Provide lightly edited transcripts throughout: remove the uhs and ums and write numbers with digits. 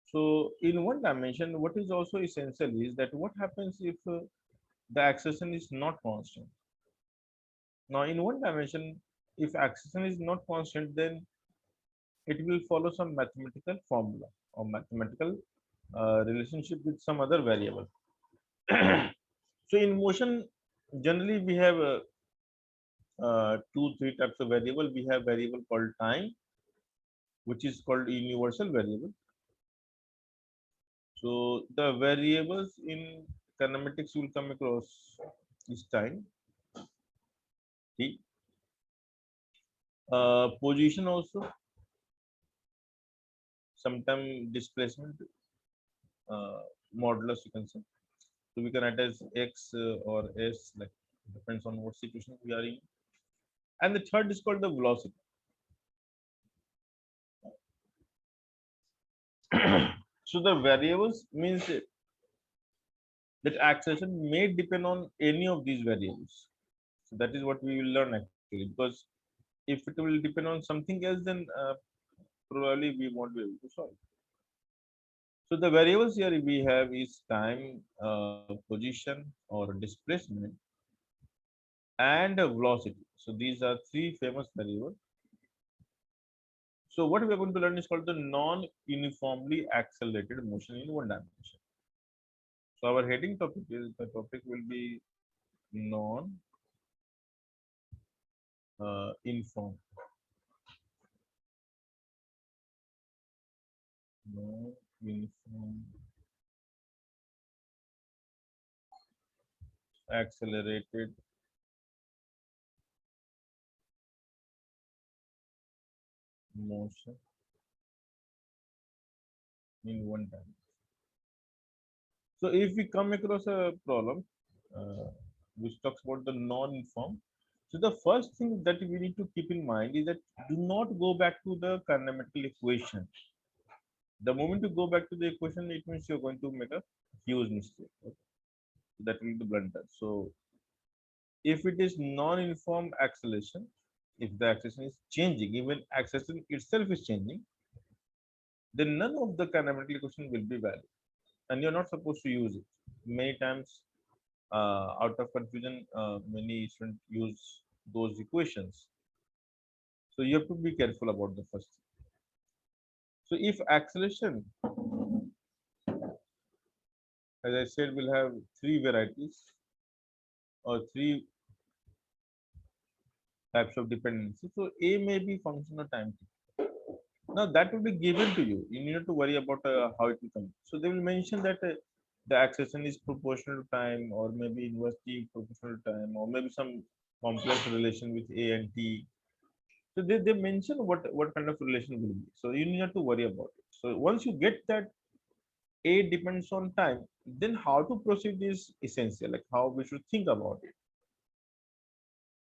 So in one dimension, what is also essential is that what happens if the acceleration is not constant. Now in one dimension, if acceleration is not constant, then it will follow some mathematical formula or mathematical relationship with some other variable. So in motion, generally we have three types of variable. We have variable called time, which is called universal variable. So the variables in kinematics will come across this time, t, position also, sometime displacement, modulus you can say. So we can attach x or s, like depends on what situation we are in. And the third is called the velocity. So the variables means that acceleration may depend on any of these variables. So that is what we will learn actually, because if it will depend on something else, then probably we won't be able to solve. So the variables here we have is time, position or displacement, and velocity. So these are three famous variables. So what we are going to learn is called the non-uniformly accelerated motion in one dimension. So our heading topic is, the topic will be non-uniform accelerated motion in one dimension. So if we come across a problem which talks about the non-uniform, so the first thing that we need to keep in mind is that do not go back to the kinematical equation. The moment you go back to the equation, it means you're going to make a huge mistake. Okay? That will be the blunder. So if it is non-uniform acceleration, if the acceleration is changing, even acceleration itself is changing, then none of the kinematical equation will be valid, and you're not supposed to use it. Many times, out of confusion, many students use those equations. So you have to be careful about the first thing. So if acceleration, as I said, will have three varieties or three types of dependency. So A may be function of time t. Now that will be given to you. You need to worry about how it will come. So they will mention that the acceleration is proportional to time, or maybe inversely proportional to time, or maybe some complex relation with A and T. So they mention what kind of relation will be. So you need not to worry about it. So once you get that A depends on time, then how to proceed is essential, like how we should think about it.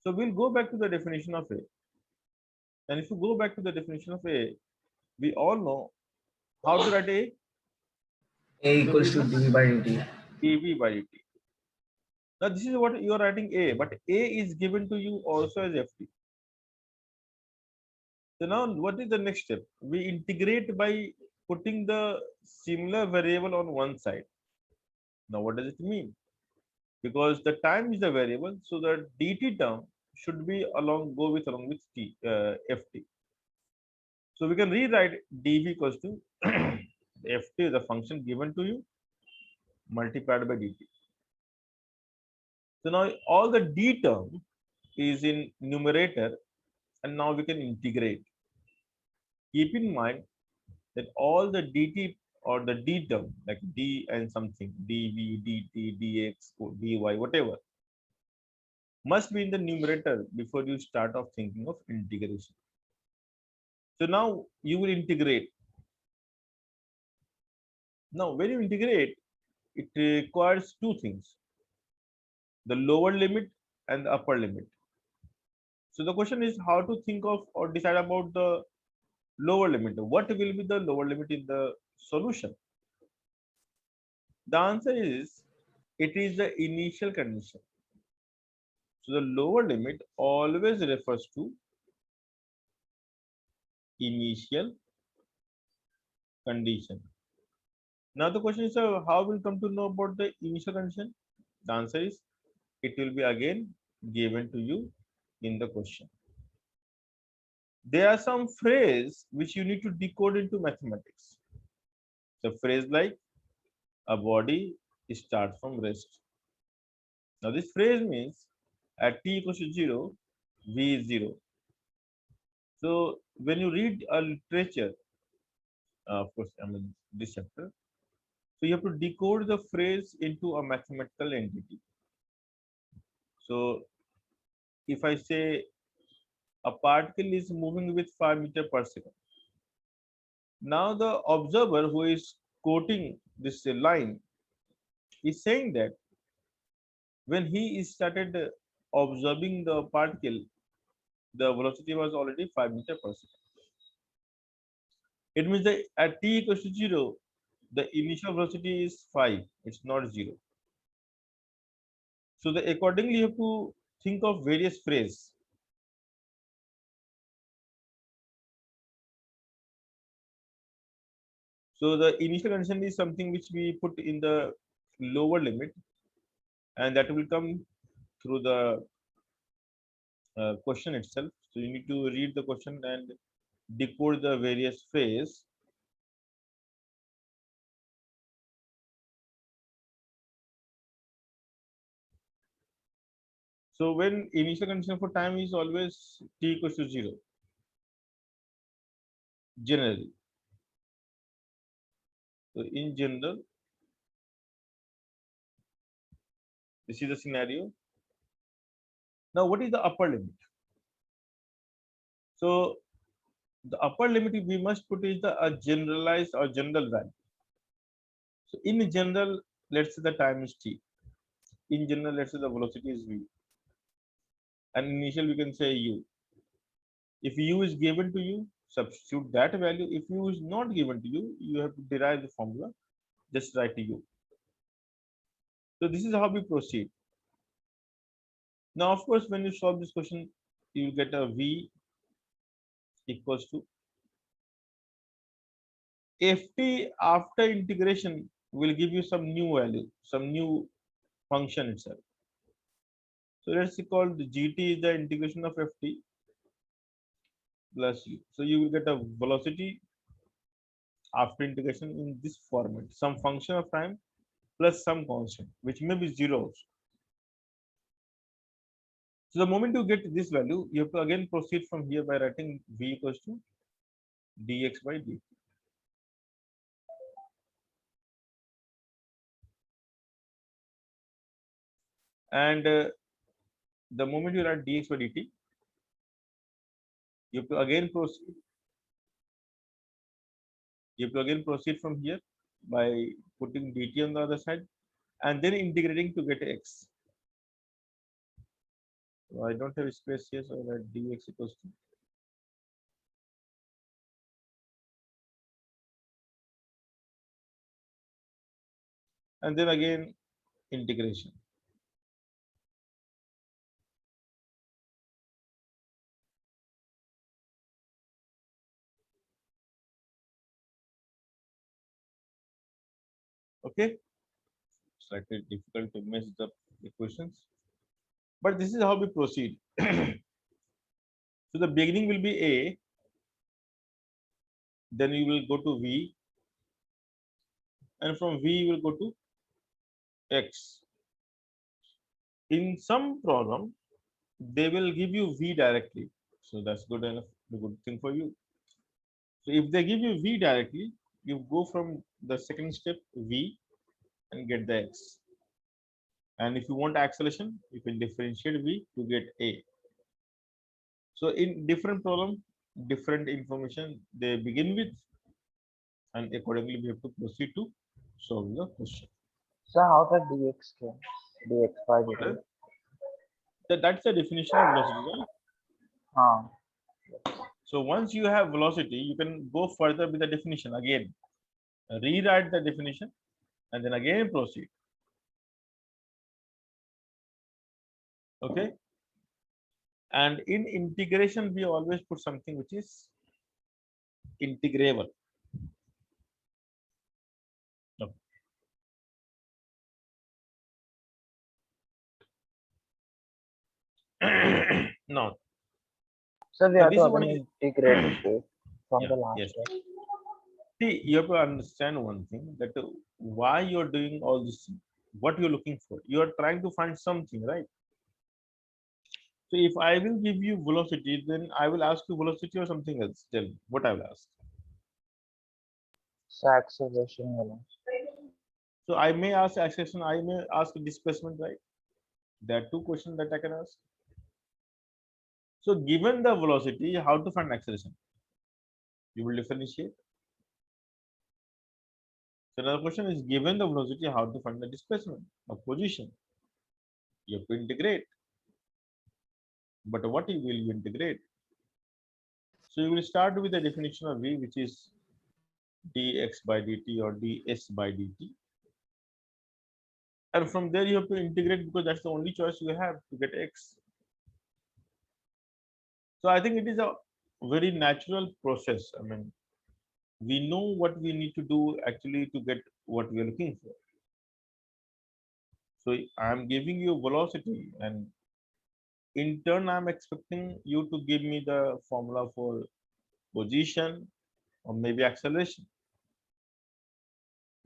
So we'll go back to the definition of A. And if you go back to the definition of A, we all know how to write A. A So we equals to know dv by dt. dV by dt. Now this is what you are writing A, but A is given to you also as ft. So now what is the next step? We integrate by putting the similar variable on one side. Now what does it mean? Because the time is a variable, so the dt term should be along t ft. So we can rewrite dv equals to ft is a function given to you multiplied by dt. So now all the d term is in numerator, and now we can integrate. Keep in mind that all the dt or the d term, like d and something, dv, dt, dx, dy, whatever, must be in the numerator before you start off thinking of integration. So now you will integrate. Now when you integrate, it requires two things: the lower limit and the upper limit. So the question is how to think of or decide about the lower limit. What will be the lower limit in the solution? The answer is it is the initial condition. So the lower limit always refers to initial condition. Now the question is, how will come to know about the initial condition? The answer is, it will be again given to you in the question. There are some phrases which you need to decode into mathematics. The phrase like a body starts from rest. Now this phrase means at t equals to 0, v is 0. So when you read a literature, of course, I mean this chapter, so you have to decode the phrase into a mathematical entity. So if I say a particle is moving with 5 meters per second, now the observer who is quoting this line is saying that when he started observing the particle, the velocity was already 5 meters per second. It means that at t equals to 0, the initial velocity is 5, it's not 0. So the accordingly you have to think of various phrases. So the initial condition is something which we put in the lower limit, and that will come through the question itself. So you need to read the question and decode the various phrases. So when initial condition for time is always t equals to 0, generally. So in general, this is the scenario. Now, what is the upper limit? So the upper limit we must put is the a generalized or general value. So in general, let's say the time is t. In general, let's say the velocity is v. And initial we can say u. If u is given to you, substitute that value. If u is not given to you, you have to derive the formula. Just write u. So this is how we proceed. Now, of course, when you solve this question, you will get a v equals to ft after integration will give you some new value, some new function itself. So let's call the gt is the integration of ft plus u. So you will get a velocity after integration in this format, some function of time plus some constant, which may be 0 also. So the moment you get this value, you have to again proceed from here by writing v equals to dx by dt. And the moment you write dx by dt, you have to again proceed. You have to again proceed from here by putting dt on the other side and then integrating to get x. So I don't have space here, so I write dx equals to and then again integration. Okay, slightly difficult to mess up equations, but this is how we proceed. So the beginning will be a, then you will go to v, and from v you will go to x. In some problem, they will give you v directly, so that's good enough, a good thing for you. So if they give you v directly, you go from the second step v and get the x. And if you want acceleration, you can differentiate v to get a. So in different problem, different information they begin with, and accordingly we have to proceed to solve the question. So how the dx came? dx by dt. Okay? That's the definition of velocity, right? Ah, So once you have velocity, you can go further with the definition again, rewrite the definition, and then again proceed. Okay. And in integration, we always put something which is integrable. Okay. Now, So we so have this to is one. again integrate it from Yeah. the last Yes. step. See, you have to understand one thing, that why you're doing all this, what you're looking for. You're trying to find something, right? So if I will give you velocity, then I will ask you velocity or something else. Tell me what I will ask. So acceleration velocity. So I may ask acceleration, I may ask displacement, right? There are two questions that I can ask. So given the velocity, how to find acceleration? You will differentiate. So another question is, given the velocity, how to find the displacement of position? You have to integrate. But what will you integrate? So you will start with the definition of V, which is dx by dt or ds by dt. And from there you have to integrate, because that's the only choice you have to get x. So I think it is a very natural process. I mean, we know what we need to do actually to get what we are looking for. So I'm giving you velocity, and in turn I'm expecting you to give me the formula for position or maybe acceleration.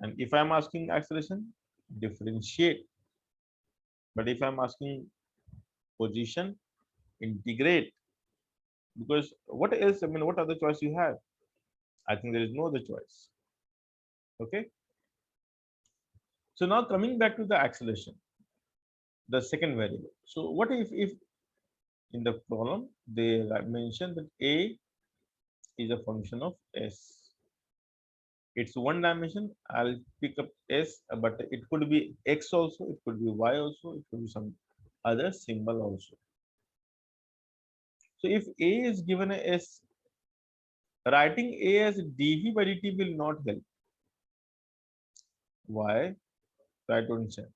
And if I'm asking acceleration, differentiate. But if I'm asking position, integrate. Because what else? I mean, what other choice you have? I think there is no other choice. Okay. So now coming back to the acceleration, the second variable. So what if in the problem they mention that a is a function of s? It's one dimension. I'll pick up s, but it could be x also, it could be y also, it could be some other symbol also. So if a is given a s, writing a as dv by dt will not help. Why? Try to understand.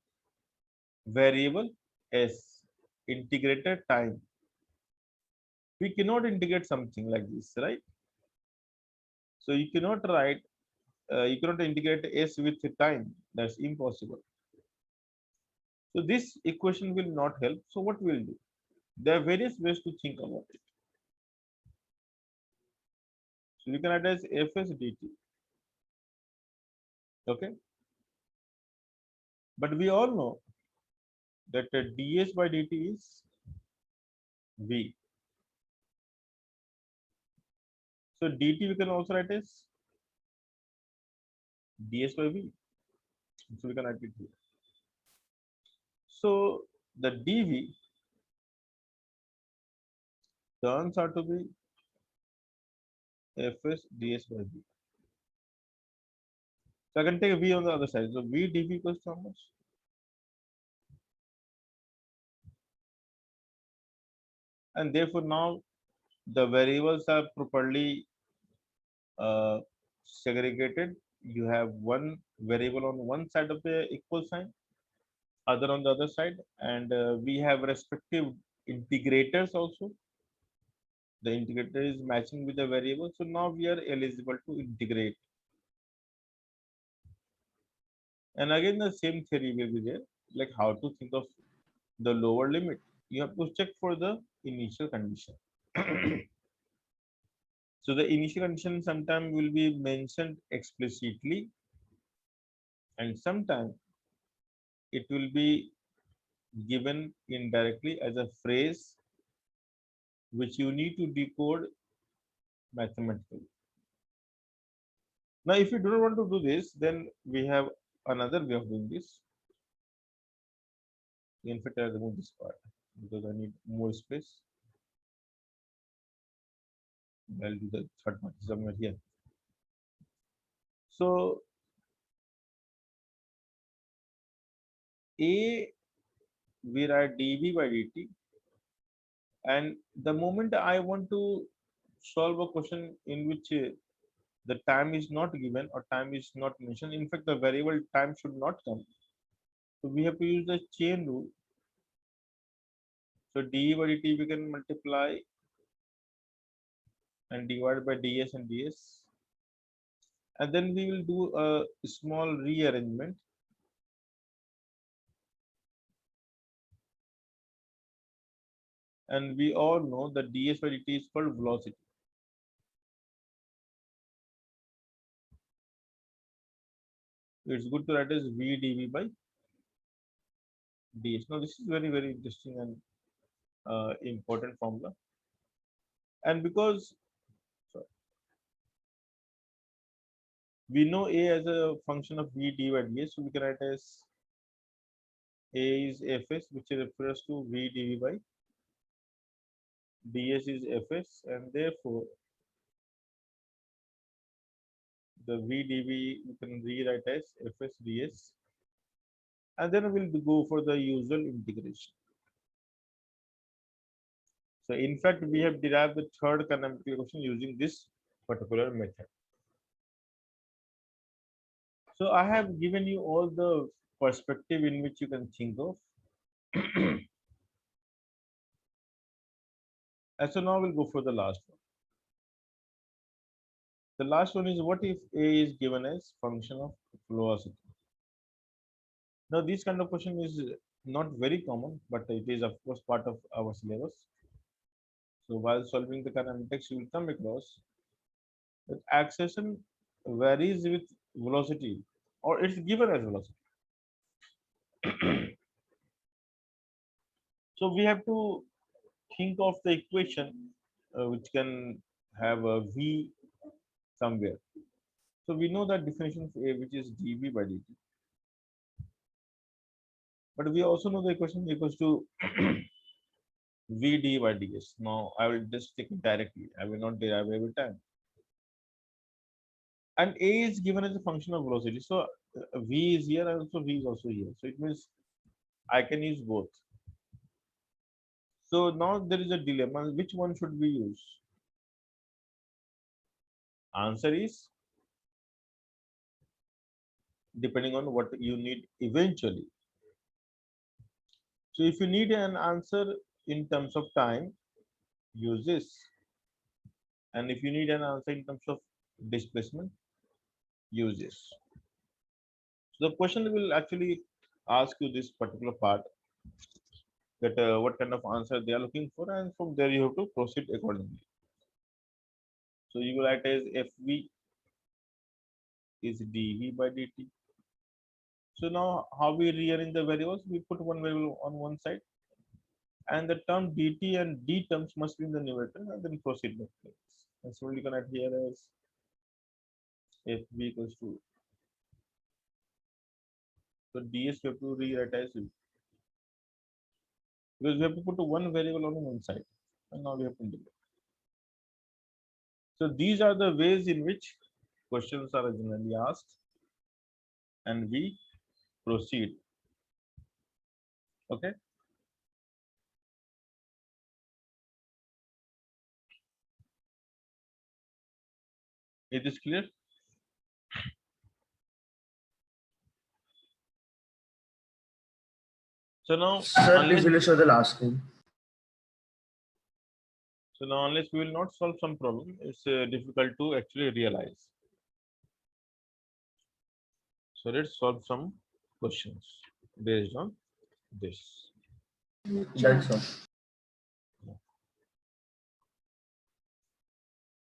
Variable s, integrated time. We cannot integrate something like this, right? So you cannot write, you cannot integrate s with time. That's impossible. So this equation will not help. So what we'll do? There are various ways to think about it. So we can write as fs dt. Okay, but we all know that ds by dt is v. So dt we can also write as ds by v. So we can write it here. So the dv turns out to be fs ds by v. So I can take v on the other side. So v dv equals to how much? And therefore now the variables are properly segregated. You have one variable on one side of the equal sign, other on the other side, and we have respective integrators also. The integrator is matching with the variable, so now we are eligible to integrate. And again, the same theory will be there, like how to think of the lower limit. You have to check for the initial condition. So the initial condition sometime will be mentioned explicitly, and sometime it will be given indirectly as a phrase which you need to decode mathematically. Now, if you do not want to do this, then we have another way of doing this. In fact, I'll remove this part because I need more space. I'll do the third part somewhere here. So, A, we write dv by dt, and the moment I want to solve a question in which the time is not given or time is not mentioned, in fact, the variable time should not come. So we have to use the chain rule. So dE by dt we can multiply and divide by ds and ds, and then we will do a small rearrangement. And we all know that ds by dt is called velocity. It's good to write as v dv by ds. Now this is very interesting and important formula. And because we know a as a function of v d by ds, so we can write as a is fs, which refers to v dv by ds is fs, and therefore the v dv we can rewrite as fs ds, and then we'll go for the usual integration. So in fact, we have derived the third kinematic equation using this particular method. So I have given you all the perspective in which you can think of. And so now we'll go for the last one. The last one is, what if A is given as function of velocity? Now this kind of question is not very common, but it is of course part of our syllabus. So while solving the kinematics, you will come across that acceleration varies with velocity, or it's given as velocity. So we have to think of the equation which can have a v somewhere. So we know that definition of A, which is dv by dt. But we also know the equation equals to v d by ds. Now I will just take it directly. I will not derive every time. And A is given as a function of velocity. So v is here and also v is also here. So it means I can use both. So now there is a dilemma. Which one should we use? Answer is depending on what you need eventually. So if you need an answer in terms of time, use this. And if you need an answer in terms of displacement, use this. So the question will actually ask you this particular part, that what kind of answer they are looking for, and from there you have to proceed accordingly. So you will write as Fv is dv by dt. So now how we rearrange the variables? We put one variable on one side, and the term dt and d terms must be in the numerator, and then proceed with this. And so you can write here as Fv equals to, so ds we have to rewrite as u, because we have to put one variable on one side, and now we have to integrate. So these are the ways in which questions are generally asked, and we proceed. Okay. It is clear. So now, Sir, please will you show the last screen? So now, unless we will not solve some problem, it's difficult to actually realize. So let's solve some questions based on this. Done, sir.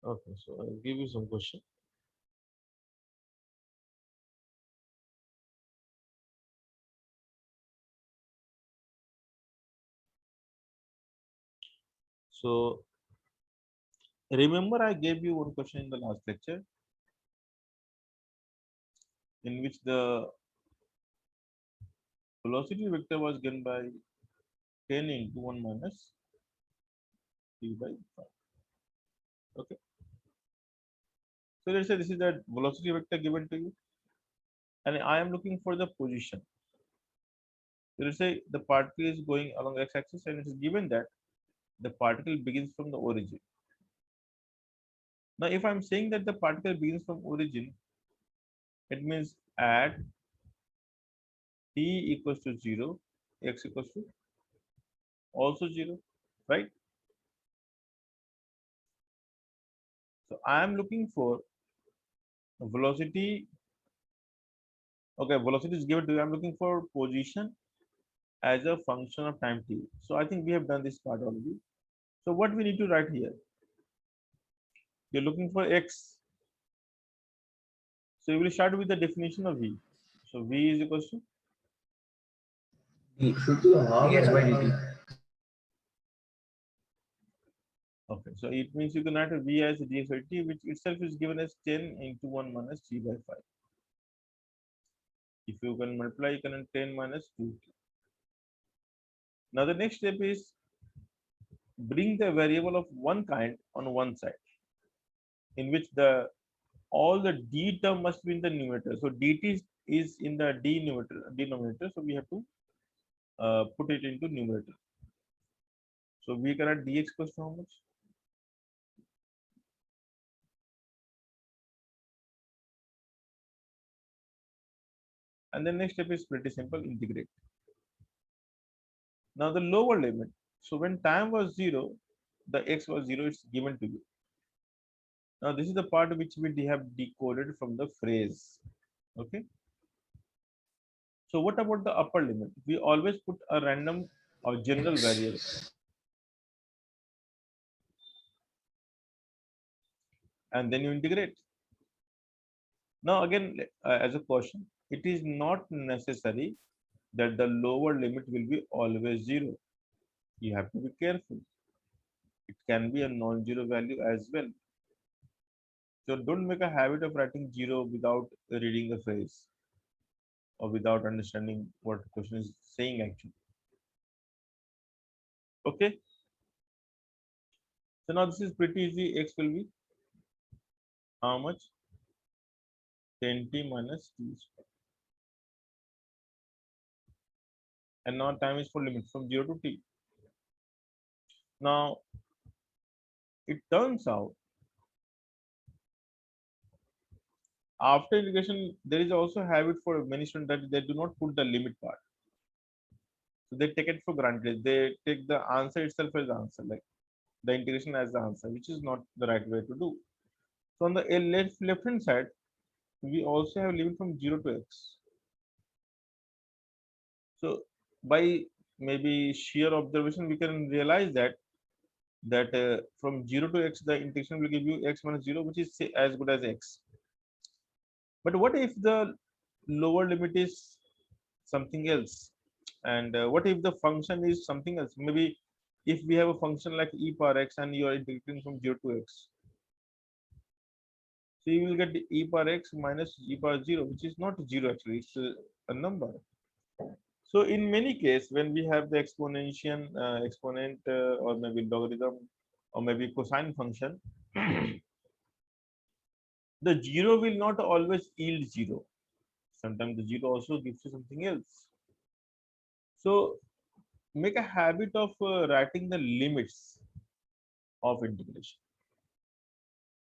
Okay, so I'll give you some question. So remember, I gave you one question in the last lecture, in which the velocity vector was given by 10 into 1 minus t by 5. Okay. So let's say this is the velocity vector given to you, and I am looking for the position. So let's say the particle is going along x-axis, and it is given that the particle begins from the origin. Now, if I'm saying that the particle begins from origin, it means at t equals to 0, x equals to also 0, right? So I am looking for velocity. Okay, velocity is given to you. I'm looking for position as a function of time t. So I think we have done this part already. So what we need to write here? You're looking for x. So you will start with the definition of v. So v is equal to dx by dt. okay. So it means you can write a v as dx by t, which itself is given as 10 into 1 minus t by 5. If you can multiply, you can have 10 minus 2. Now the next step is bring the variable of one kind on one side, in which the all the d term must be in the numerator. So dt is in the denominator. So we have to put it into numerator. So we can add dx equals to how much? And the next step is pretty simple, integrate. Now the lower limit. So when time was 0, the x was 0, it's given to you. Now this is the part which we have decoded from the phrase. Okay. So what about the upper limit? We always put a random or general variable, and then you integrate. Now again, as a caution, it is not necessary that the lower limit will be always 0. You have to be careful. It can be a non-zero value as well. So don't make a habit of writing 0 without reading the phrase or without understanding what the question is saying actually. Okay. So now this is pretty easy. X will be how much? 10t minus t square. And now time is for limit from 0 to t. Now it turns out after integration, there is also a habit for many students that they do not put the limit part. So they take it for granted. They take the answer itself as the answer, like the integration as the answer, which is not the right way to do. So on the left hand side, we also have limit from 0 to x. So by maybe sheer observation, we can realize that from 0 to x, the integration will give you x minus 0, which is as good as x. But what if the lower limit is something else? And what if the function is something else? Maybe if we have a function like e power x and you are integrating from 0 to x. So you will get the e power x minus e power 0, which is not 0 actually, it's a number. So in many cases, when we have the exponent or maybe logarithm or maybe cosine function, the 0 will not always yield 0. Sometimes the 0 also gives you something else. So make a habit of writing the limits of integration.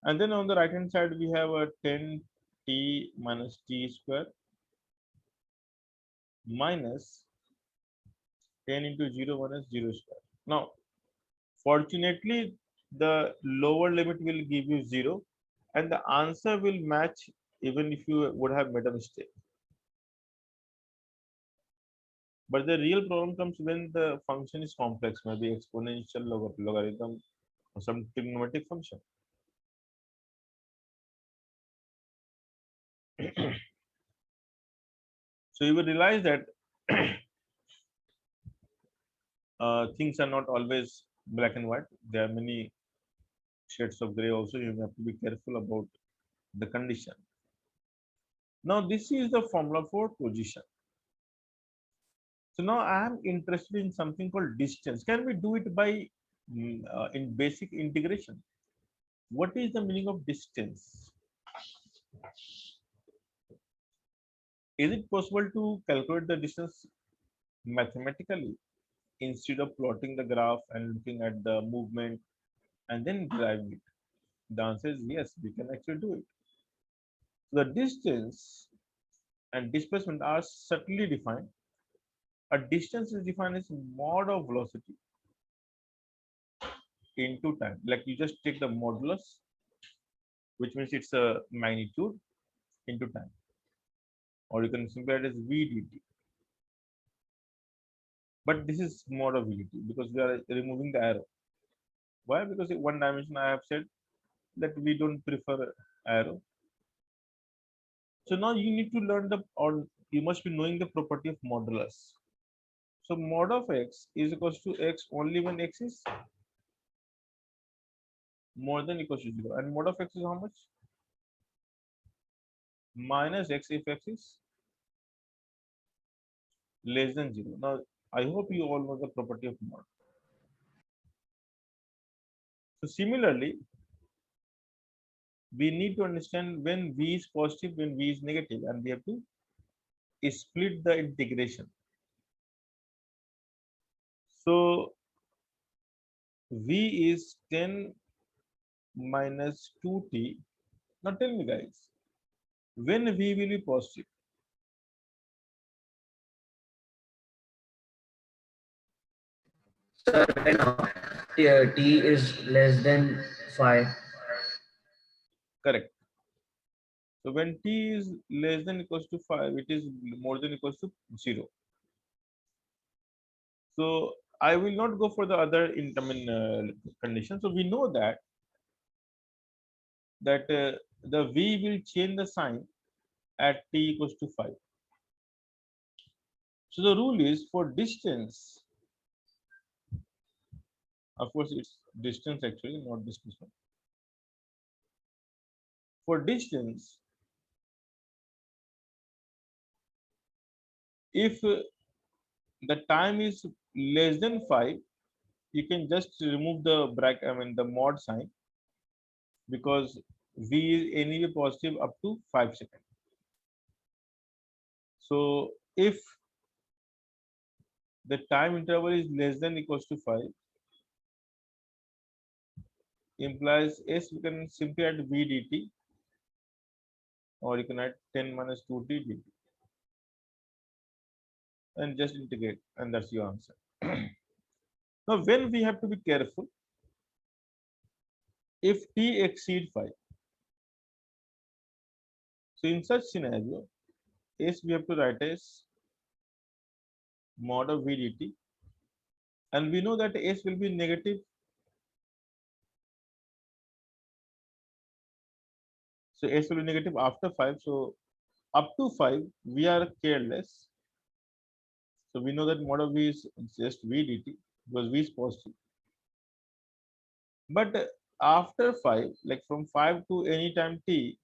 And then on the right hand side, we have a 10t minus t square minus 10 into 0 minus 0 square. Now, fortunately, the lower limit will give you 0 and the answer will match even if you would have made a mistake. But the real problem comes when the function is complex, maybe exponential, logarithm, or some trigonometric function. So you will realize that things are not always black and white. There are many shades of gray also. You have to be careful about the condition. Now this is the formula for position. So now I am interested in something called distance. Can we do it by in basic integration? What is the meaning of distance? Is it possible to calculate the distance mathematically instead of plotting the graph and looking at the movement and then deriving it? The answer is yes, we can actually do it. So the distance and displacement are subtly defined A distance is defined as mod of velocity into time. Like you just take the modulus, which means it's a magnitude into time, or you can simply write as v dt. But this is mod of v dt because we are removing the arrow. Why? Because in one dimension I have said that we don't prefer arrow. So now you need to learn or you must be knowing the property of modulus. So mod of x is equals to x only when x is more than equals to 0. And mod of x is how much? Minus x if x is less than 0. Now, I hope you all know the property of mod. So similarly, we need to understand when v is positive, when v is negative, and we have to split the integration. So v is 10 minus 2t. Now tell me guys, when v will be positive? Sir, when t is less than 5. Correct. So when t is less than equals to 5, it is more than equals to 0. So I will not go for the other condition. So we know that the v will change the sign at t equals to 5. So the rule is for distance, of course it's distance actually, not displacement. For distance, if the time is less than 5, you can just remove the bracket, the mod sign, because v is anyway positive up to 5 seconds. So if the time interval is less than equals to 5, implies s, we can simply add v dt, or you can add 10 minus 2t dt and just integrate, and that's your answer. Now when we have to be careful, if t exceed 5, so in such scenario s we have to write as mod of v dt, and we know that s will be negative. So s will be negative after 5. So up to 5 we are careless. So we know that mod of v is just v dt because v is positive. But after 5, like from 5 to any time t,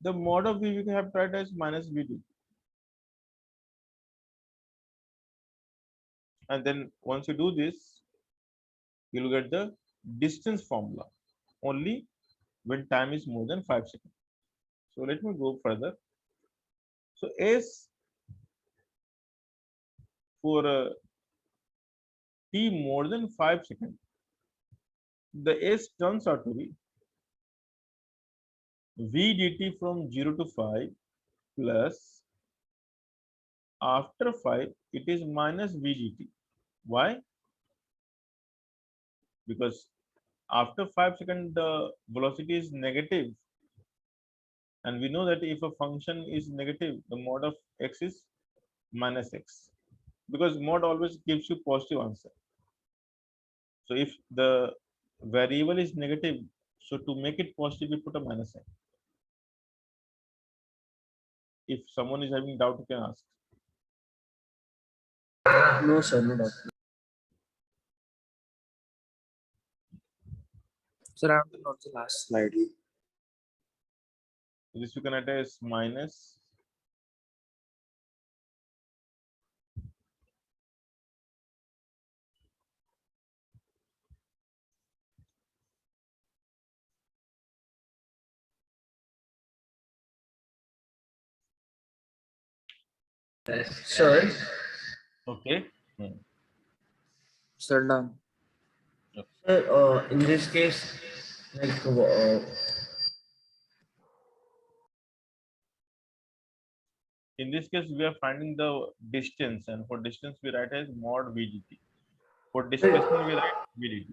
the mod of v we can have tried as minus v dt. And then once you do this, you'll get the distance formula only when time is more than 5 seconds. So let me go further. So s for t more than 5 seconds, the s turns out to be v dt from 0 to 5 plus after 5 it is minus v dt. Why? Because after 5 seconds the velocity is negative, and we know that if a function is negative, the mod of x is minus x, because mod always gives you positive answer. So if the variable is negative, so to make it positive we put a minus sign. If someone is having doubt, you can ask. No, sir, no doubt. Sir, I want to note the last slide. This you can write as minus Sir, okay. Hmm. Sir, done. sir, in this case, like, In this case, we are finding the distance, and for distance we write as mod VDT. For displacement we write VDT.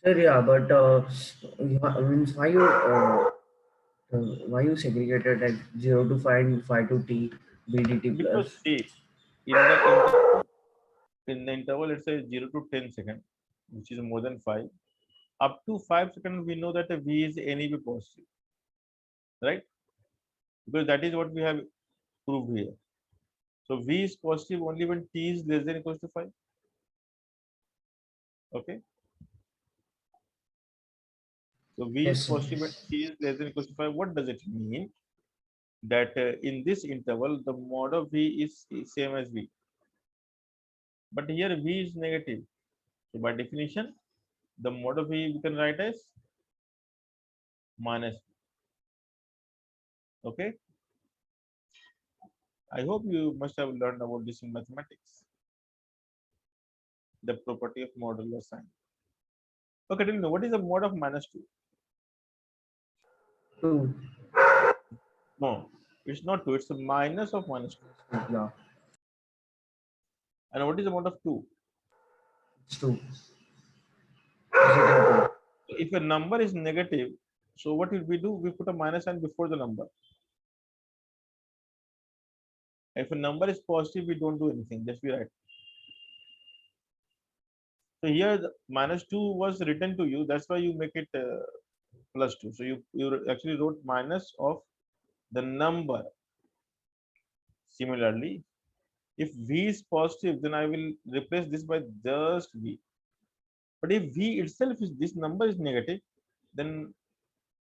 Sir, yeah, but means why you segregated at 0 to 5 and 5 to t BDT Because plus? see, in the interval, let's say 0 to 10 second, which is more than 5, up to 5 seconds, we know that a V is anyway positive, right? Because that is what we have proved here. So V is positive only when t is less than or equal to 5. Okay. So V is Yes, sir. positive when t is less than or equal to 5. What does it mean? That in this interval, the mod of V is same as V. But here V is negative. So by definition, the mod of V we can write as minus. Okay. I hope you must have learned about this in mathematics. The property of modular sign. Okay, tell me what is the mod of minus 2? 2. No, it's not 2, it's a minus of minus 2. Yeah, And what is the mod of 2? it's 2. Positive If a number is negative, so what will we do? We put a minus sign before the number. If a number is positive, we don't do anything, just we write. So here the minus 2 was written to you, that's why you make it plus 2. So you actually wrote minus of the number. Similarly, if V is positive, then I will replace this by just V. But if V itself is this number is negative, then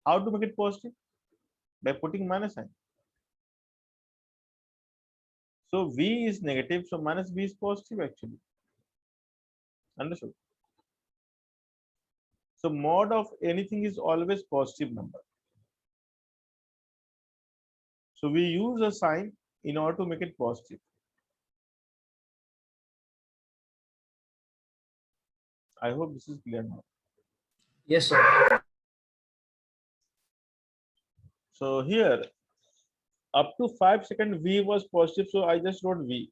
how to make it positive? By putting minus sign. So V is negative, so minus V is positive actually. Understood? So mod of anything is always positive number. So we use a sign in order to make it positive. I hope this is clear now. Yes, sir. So here up to 5 seconds V was positive, so I just wrote V.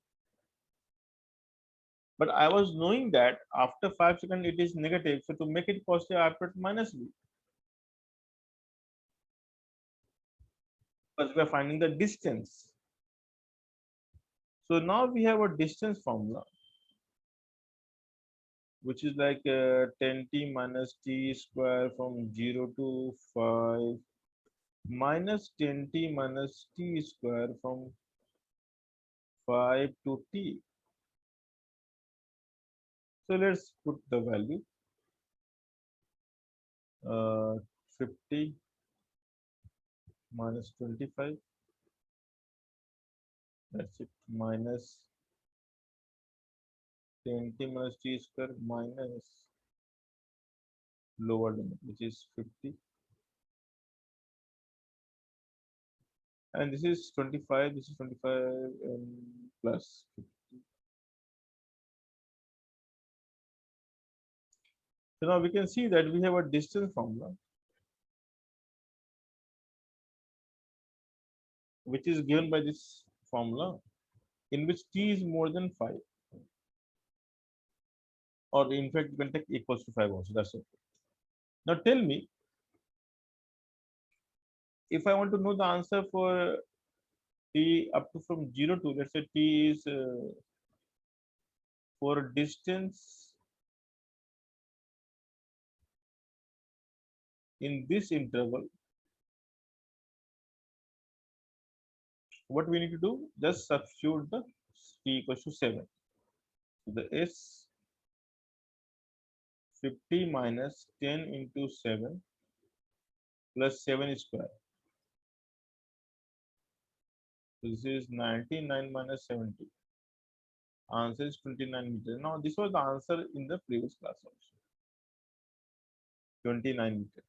But I was knowing that after 5 seconds it is negative, so to make it positive I put minus V. Because we are finding the distance. So now we have a distance formula, which is like 10t minus t square from 0 to 5 minus 10t minus t square from 5 to t. So let's put the value 50 minus 25, that's it, minus 10t minus t square minus lower limit, which is 50, and this is 25, this is 25 and plus 50. So now we can see that we have a distance formula which is given by this formula in which t is more than 5, or in fact you can take equals to 5 also, that's okay. Now tell me, if I want to know the answer for t up to from 0 to, let's say t is for distance in this interval, what we need to do, just substitute the t equals to 7. So the s 50 minus 10 into 7 plus 7 square. So this is 99 minus 70. Answer is 29 meters. Now this was the answer in the previous class also. 29 meters.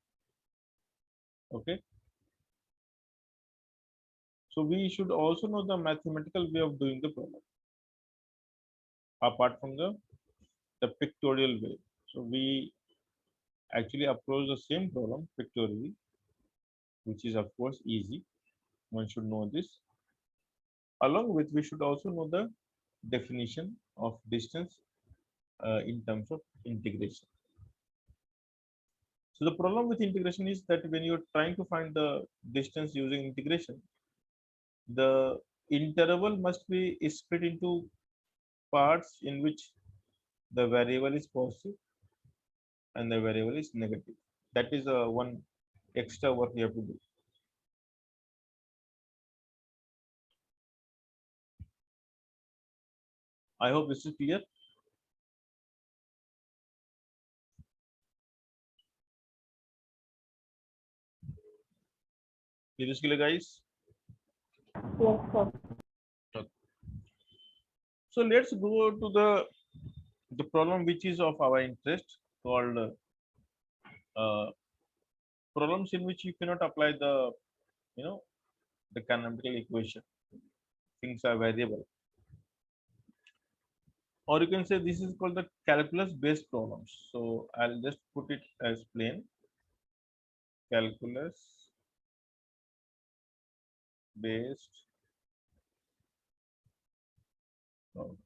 Okay. So we should also know the mathematical way of doing the problem, apart from the pictorial way. So we actually approach the same problem pictorially, which is of course easy. One should know this. Along with, we should also know the definition of distance in terms of integration. So the problem with integration is that when you're trying to find the distance using integration, the interval must be split into parts in which the variable is positive and the variable is negative. That is one extra work you have to do. I hope this is clear. Is this clear, guys? Yes, sir. Okay. So let's go to the problem which is of our interest, called problems in which you cannot apply the the canonical equation. Things are variable, or you can say this is called the calculus based problems. So I'll just put it as plain calculus based problems.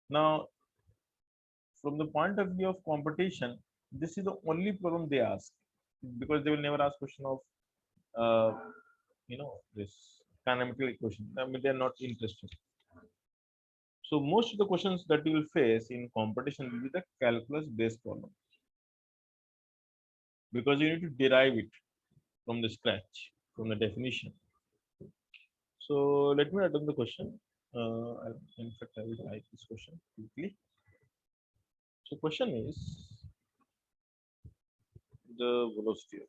Now, from the point of view of competition, this is the only problem they ask, because they will never ask question of uh, this canonical equation. I mean, they are not interested. So most of the questions that you will face in competition will be the calculus based problem, because you need to derive it from the scratch, from the definition. So let me attempt the question. In fact, I will write this question quickly. So question is the velocity.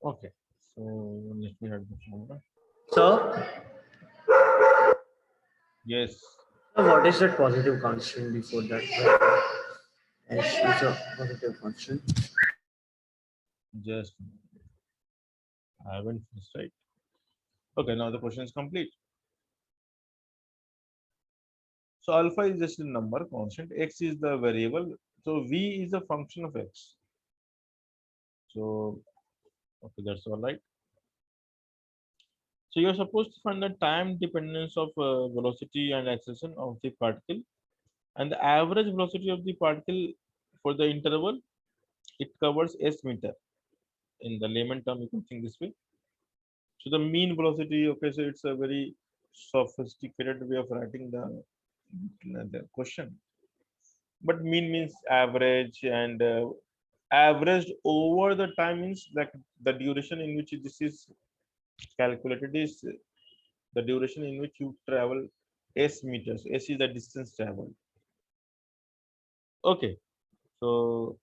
Okay. So let me write the formula. So, Yes. what is that positive constant before that? S is a positive constant. Just I haven't finished, right? Okay. Now the question is complete. So alpha is just a number constant. X is the variable. So v is a function of x. So okay, that's all right. So you're supposed to find the time dependence of velocity and acceleration of the particle and the average velocity of the particle for the interval, it covers s meter. In the layman term, you can think this way. So the mean velocity, okay, so it's a very sophisticated way of writing the question. But mean means average, and averaged over the time means like the duration in which this is calculated is the duration in which you travel s meters. S is the distance traveled. Okay, so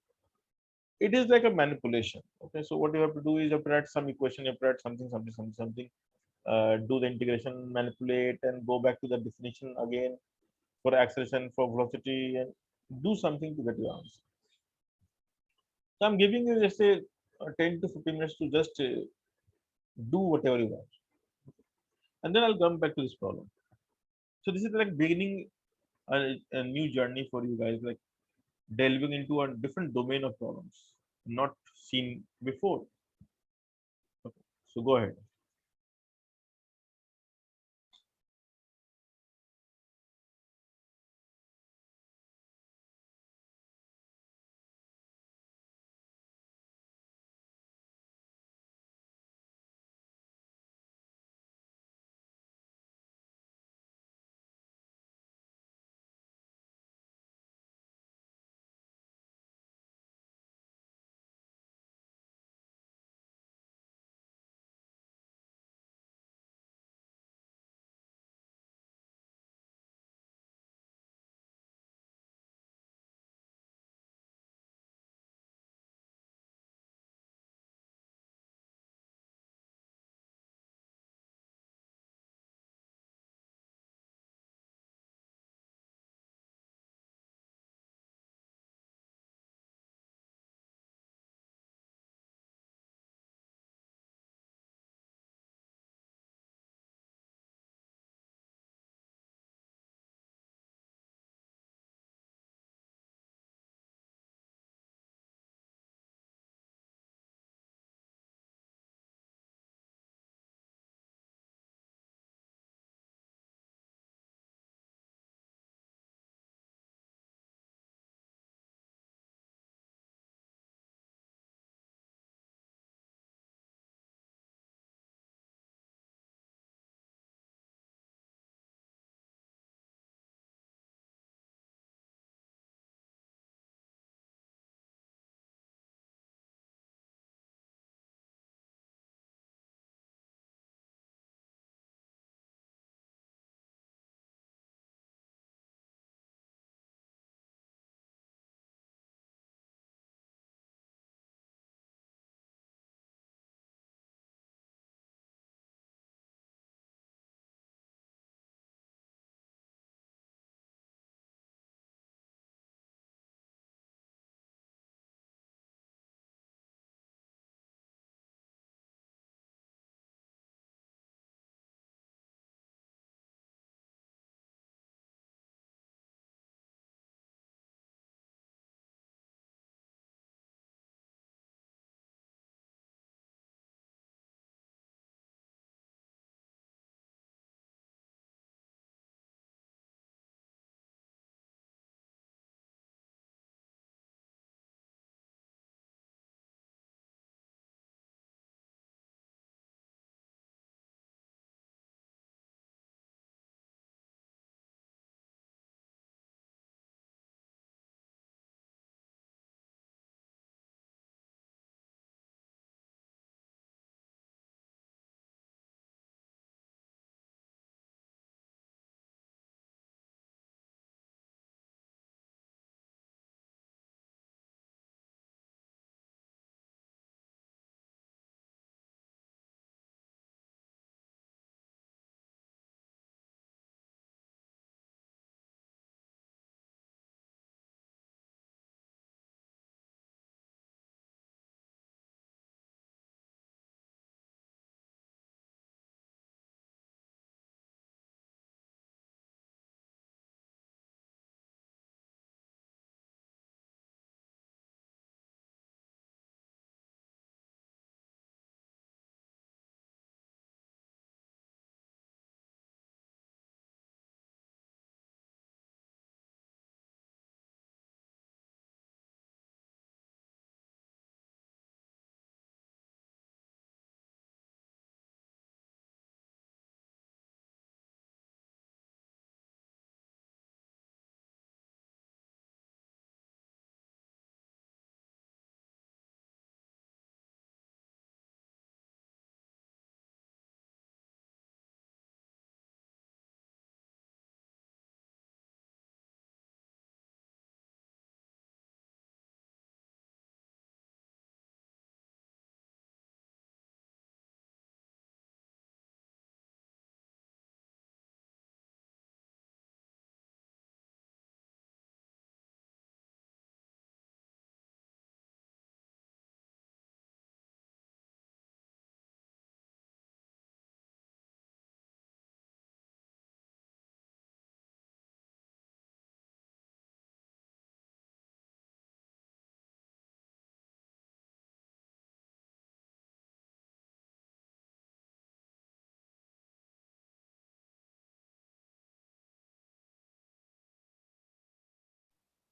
it is like a manipulation. Okay, so what you have to do is you have to write some equation, you have to write something, do the integration, manipulate, and go back to the definition again for acceleration, for velocity, and do something to get your answer. So I'm giving you just a 10 to 15 minutes to just do whatever you want, and then I'll come back to this problem. So this is like beginning a new journey for you guys, like delving into a different domain of problems not seen before. Okay. So go ahead.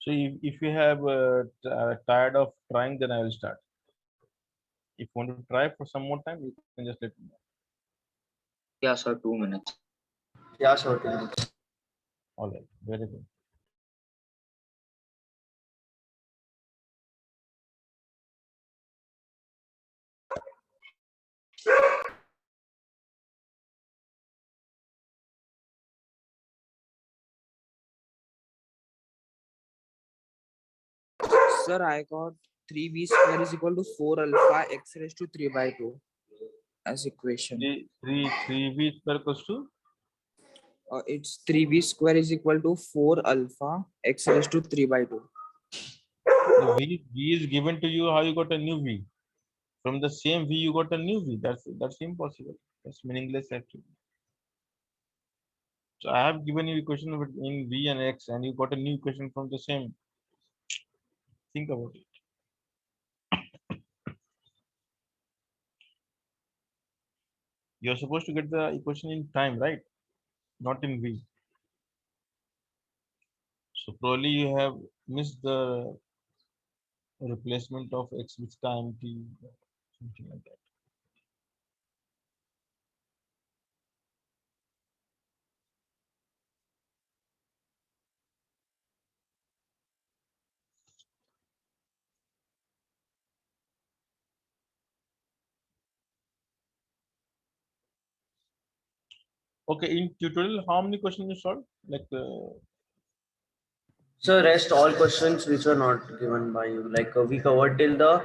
So if you have tired of trying, then I will start. If you want to try for some more time, you can just let me know. Yeah, sir, 2 minutes. Yeah, sure. 2 minutes. All right, very good. Sir, I got 3b square is equal to 4 alpha x raised to 3 by 2 as equation. Three v square equals to It's 3b square is equal to 4 alpha x raised to 3 by 2. the v is given to you. How you got a new v? From the same v you got a new v. That's impossible. That's meaningless actually. So I have given you equation in v and x, and you got a new equation from the same. Think about it. You're supposed to get the equation in time, right? Not in v. So probably you have missed the replacement of x with time t, something like that. Okay, in tutorial, how many questions you solved? Like So rest all questions which were not given by you. Like we covered till the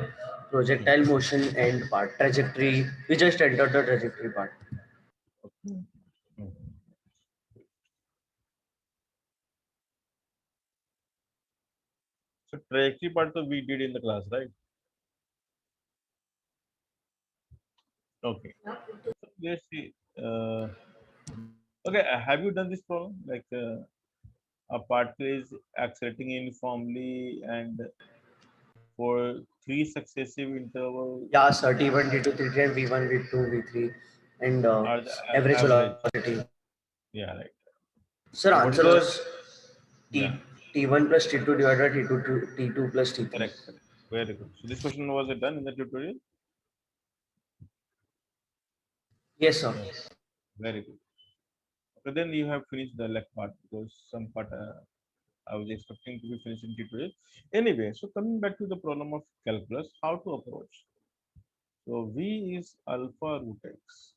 projectile motion end part, trajectory. We just entered the trajectory part. okay. So trajectory part so we did in the class, right? Okay. So let's see. Okay, have you done this problem? Like a particle is accelerating uniformly and for three successive intervals Yeah, sir. T1, T2, T3, and V1, V2, V3, and are the average average. velocity. Yeah, right. Sir, So what is answer the was yeah, T1 plus T2 divided by T2 to T2 plus T3. correct, correct. Very good. So this question was it done in the tutorial? Yes, sir. Yeah, very good. So then you have finished the left part because some part I was expecting to be finished in tutorial. Anyway, so coming back to the problem of calculus, how to approach. So V is alpha root x.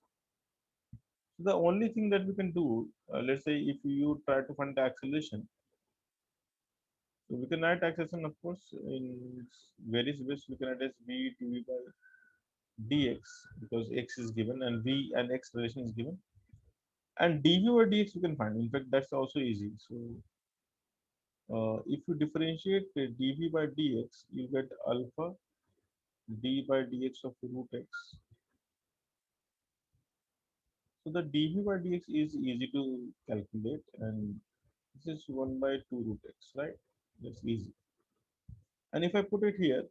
So the only thing that we can do, let's say if you try to find the acceleration, so we can write acceleration, of course, in various ways. We can write as V dv by dx because x is given and V and x relation is given. And dv by dx you can find. In fact, that's also easy. So if you differentiate dv by dx, you get alpha d by dx of root x. So the dv by dx is easy to calculate, and this is 1 by 2 root x, right? That's easy. And if I put it here,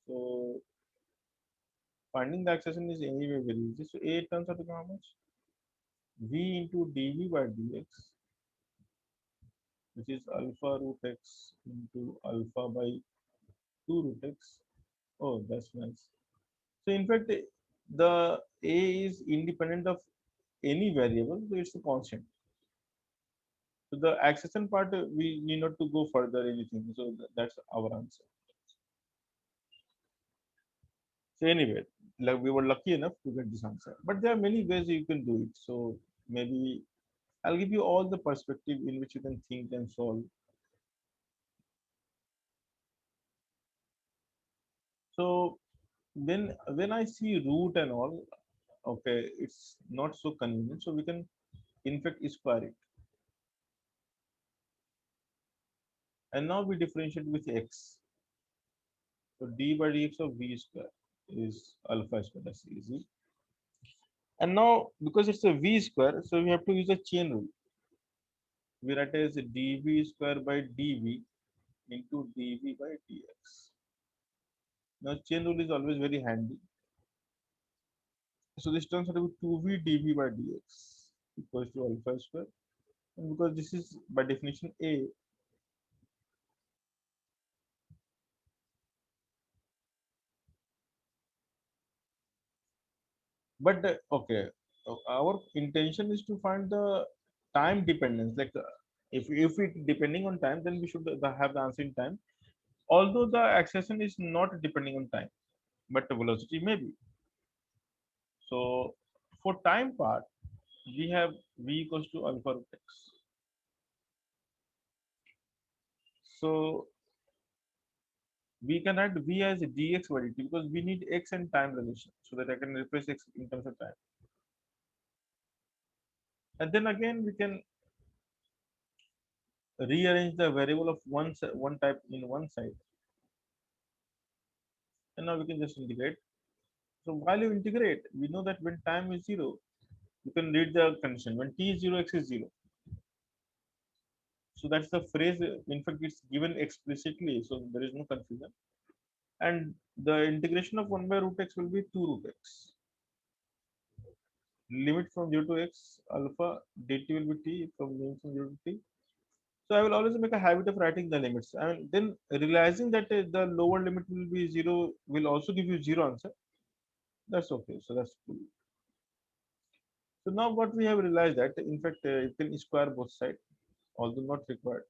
so finding the acceleration is anyway very easy. So A turns out to be how much? V into dv by dx, which is alpha root x into alpha by 2 root x. Oh, that's nice. So in fact, the A is independent of any variable, so it's a constant. So the accession part, we need not to go further anything. So that's our answer. So anyway, like we were lucky enough to get this answer. But there are many ways you can do it. So maybe I'll give you all the perspective in which you can think and solve. So when I see root and all, okay, it's not so convenient. So we can in fact square it. And now we differentiate with x. So d by dx of v square is alpha square. That's easy. And now because it's a v square, so we have to use a chain rule. We write as dv square by dv into dv by dx. Now chain rule is always very handy. So this turns out to be 2v dv by dx equals to alpha square. And because this is by definition a, But okay, our intention is to find the time dependence. Like if it depending on time, then we should have the answer in time. Although the acceleration is not depending on time, but the velocity may be. So for time part, we have v equals to alpha root x. So we can write v as dx by dt because we need x and time relation so that I can replace x in terms of time. And then again we can rearrange the variable of one type in one side. And now we can just integrate. So while you integrate, we know that when time is 0, you can read the condition. When t is 0, x is 0. So that's the phrase. In fact, it's given explicitly, so there is no confusion. And the integration of 1 by root x will be 2 root x. Limit from 0 to x alpha dt will be t from limit from 0 to t. So I will always make a habit of writing the limits. And then realizing that the lower limit will be 0 will also give you 0 answer. That's okay. So that's cool. So now what we have realized that in fact you can square both sides, although not required.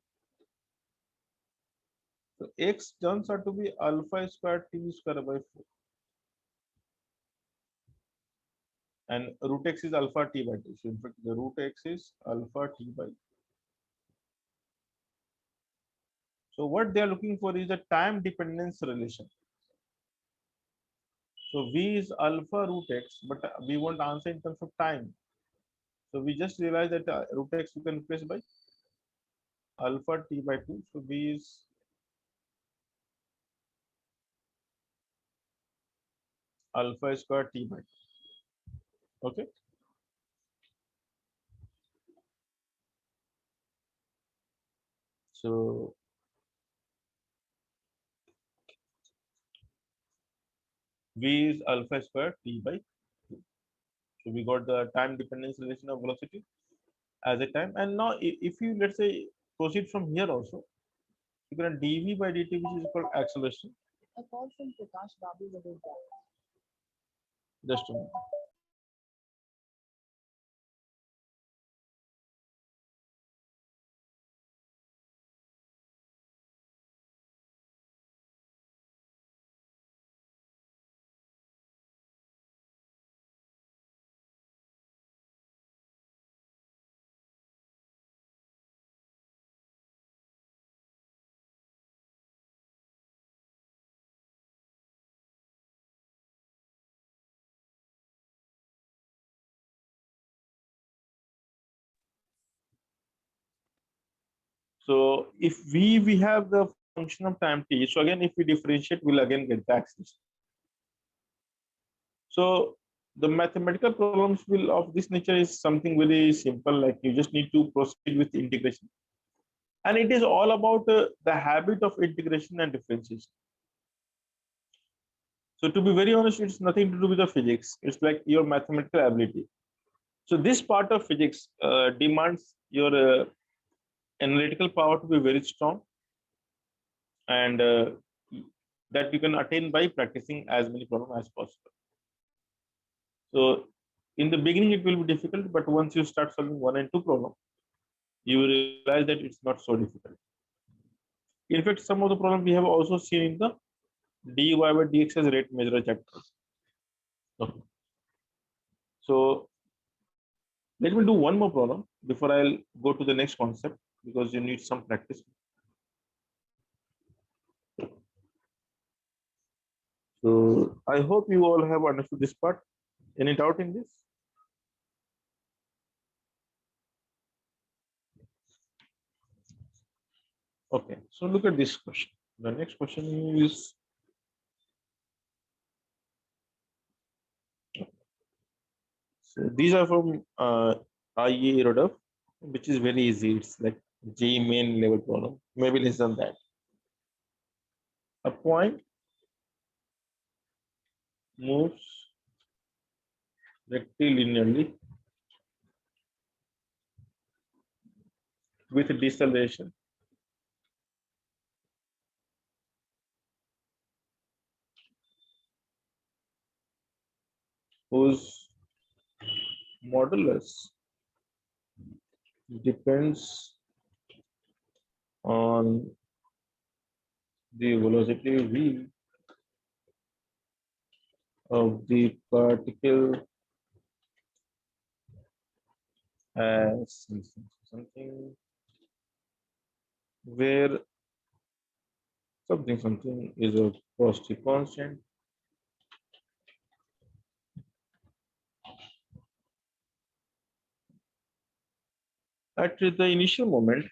So x turns out to be alpha square t square by 4. And root x is alpha t by 2. So in fact the root x is alpha t by 2. So what they are looking for is the time dependence relation. So v is alpha root x, but we want answer in terms of time. So we just realized that root x you can replace by alpha t by 2. So v is alpha square t by 2. Okay. So v is alpha square t by 2. So we got the time dependence relation of velocity as a time. And now if you let's say proceed from here also, you can dv by dt which is called acceleration. A call from Prakash Babu Vadodara. Just a minute. So if we have the function of time t, so again if we differentiate, we'll again get the acceleration. So the mathematical problems will of this nature is something very simple, like you just need to proceed with integration. And it is all about the habit of integration and differentiation. So to be very honest, it's nothing to do with the physics. It's like your mathematical ability. So this part of physics demands your analytical power to be very strong, and that you can attain by practicing as many problems as possible. So in the beginning, it will be difficult, but once you start solving 1 and 2 problems, you will realize that it's not so difficult. In fact, some of the problems we have also seen in the dy by dx as rate measure chapters. Okay. So let me do one more problem before I'll go to the next concept, because you need some practice. So I hope you all have understood this part. Any doubt in this? Okay, so look at this question. The next question is, so these are from IE Rodolph, which is very easy. It's like J main level problem, maybe less than that. A point moves rectilinearly with deceleration whose modulus depends on the velocity v of the particle as something where something is a positive constant at the initial moment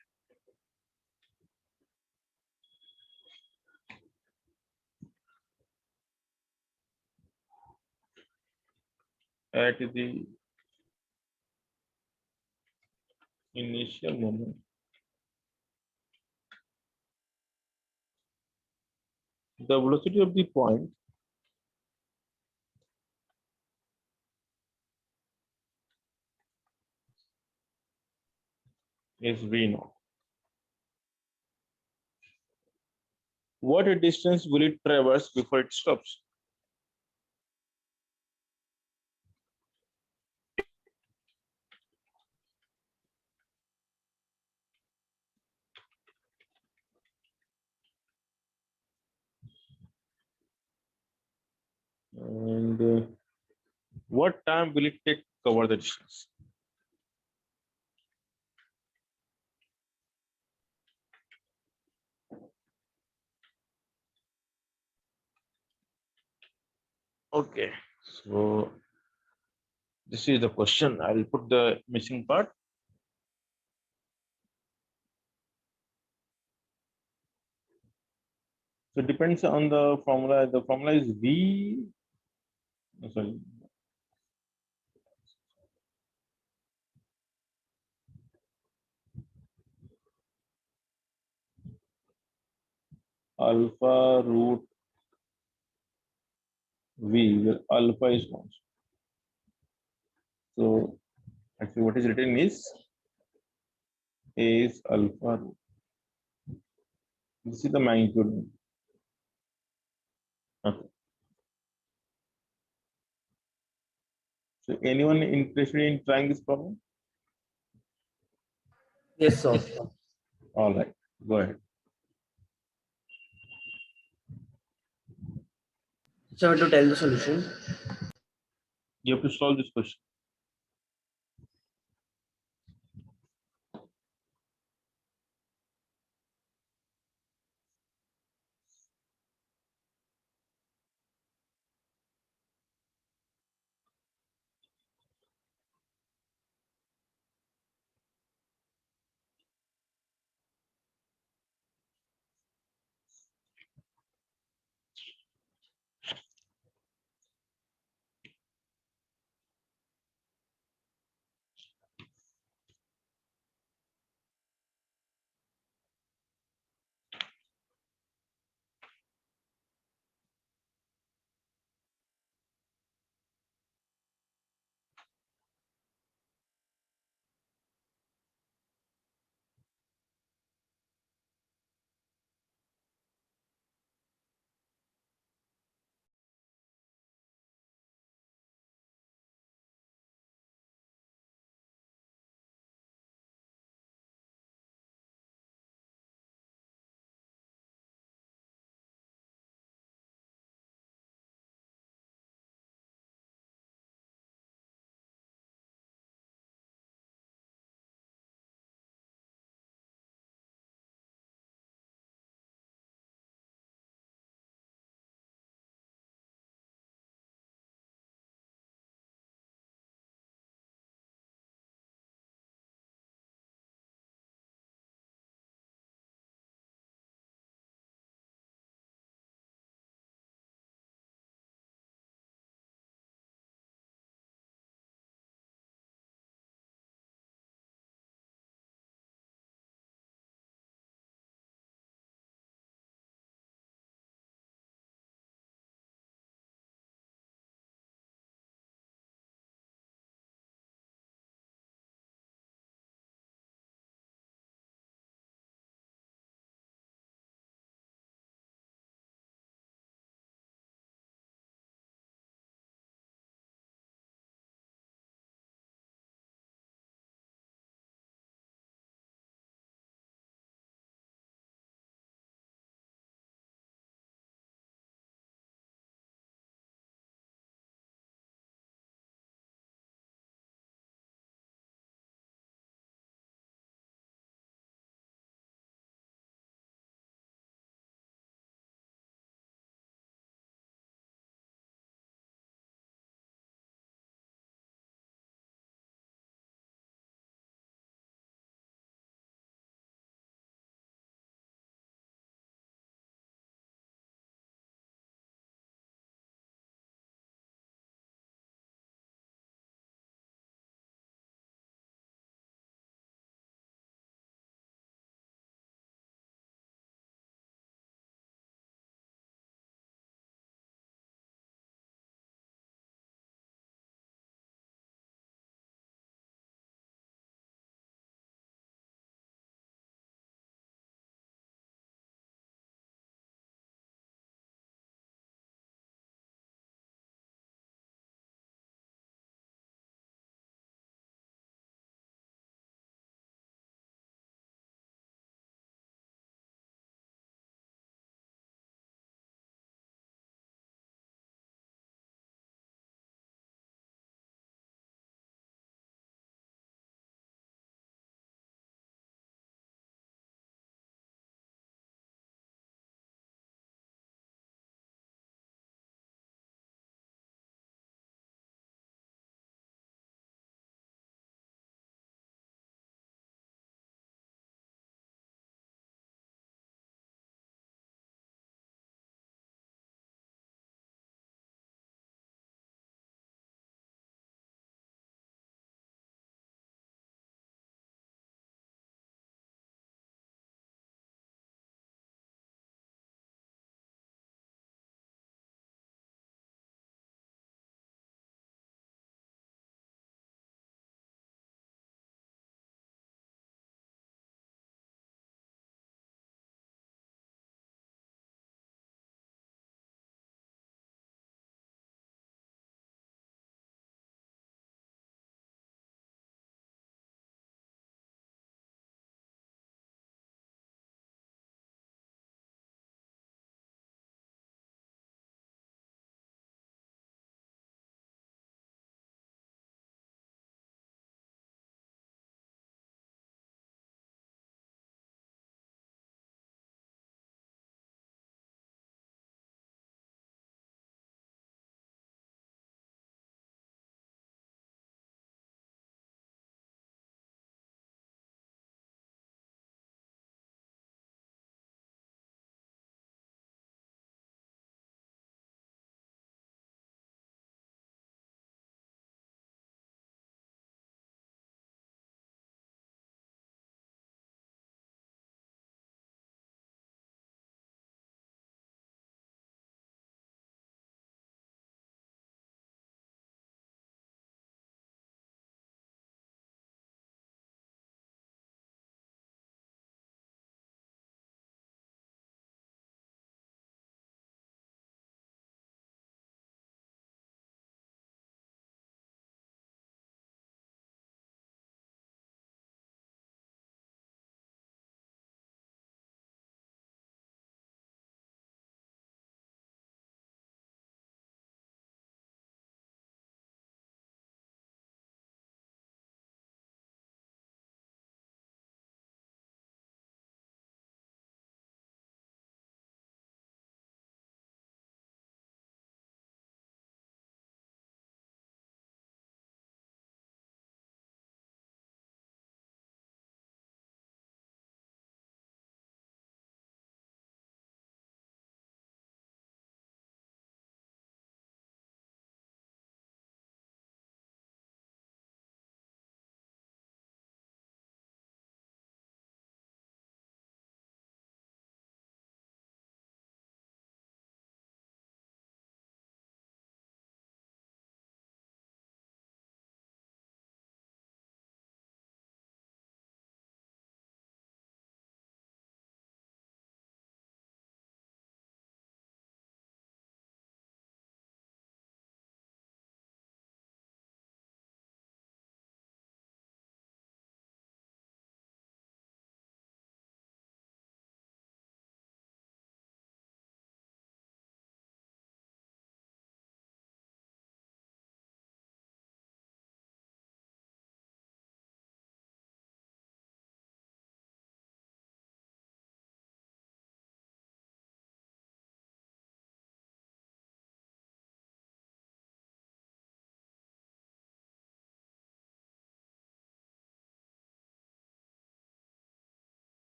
at the initial moment the velocity of the point is v naught. What distance will it traverse before it stops? And what time will it take to cover the distance? Okay, so this is the question. I will put the missing part. So it depends on the formula. The formula is V. Sorry, alpha root V, where alpha is constant. So actually, what is written is alpha root. This is the magnitude. Okay. So anyone interested in trying this problem? Yes, sir. All right, go ahead. So I have to tell the solution. You have to solve this question.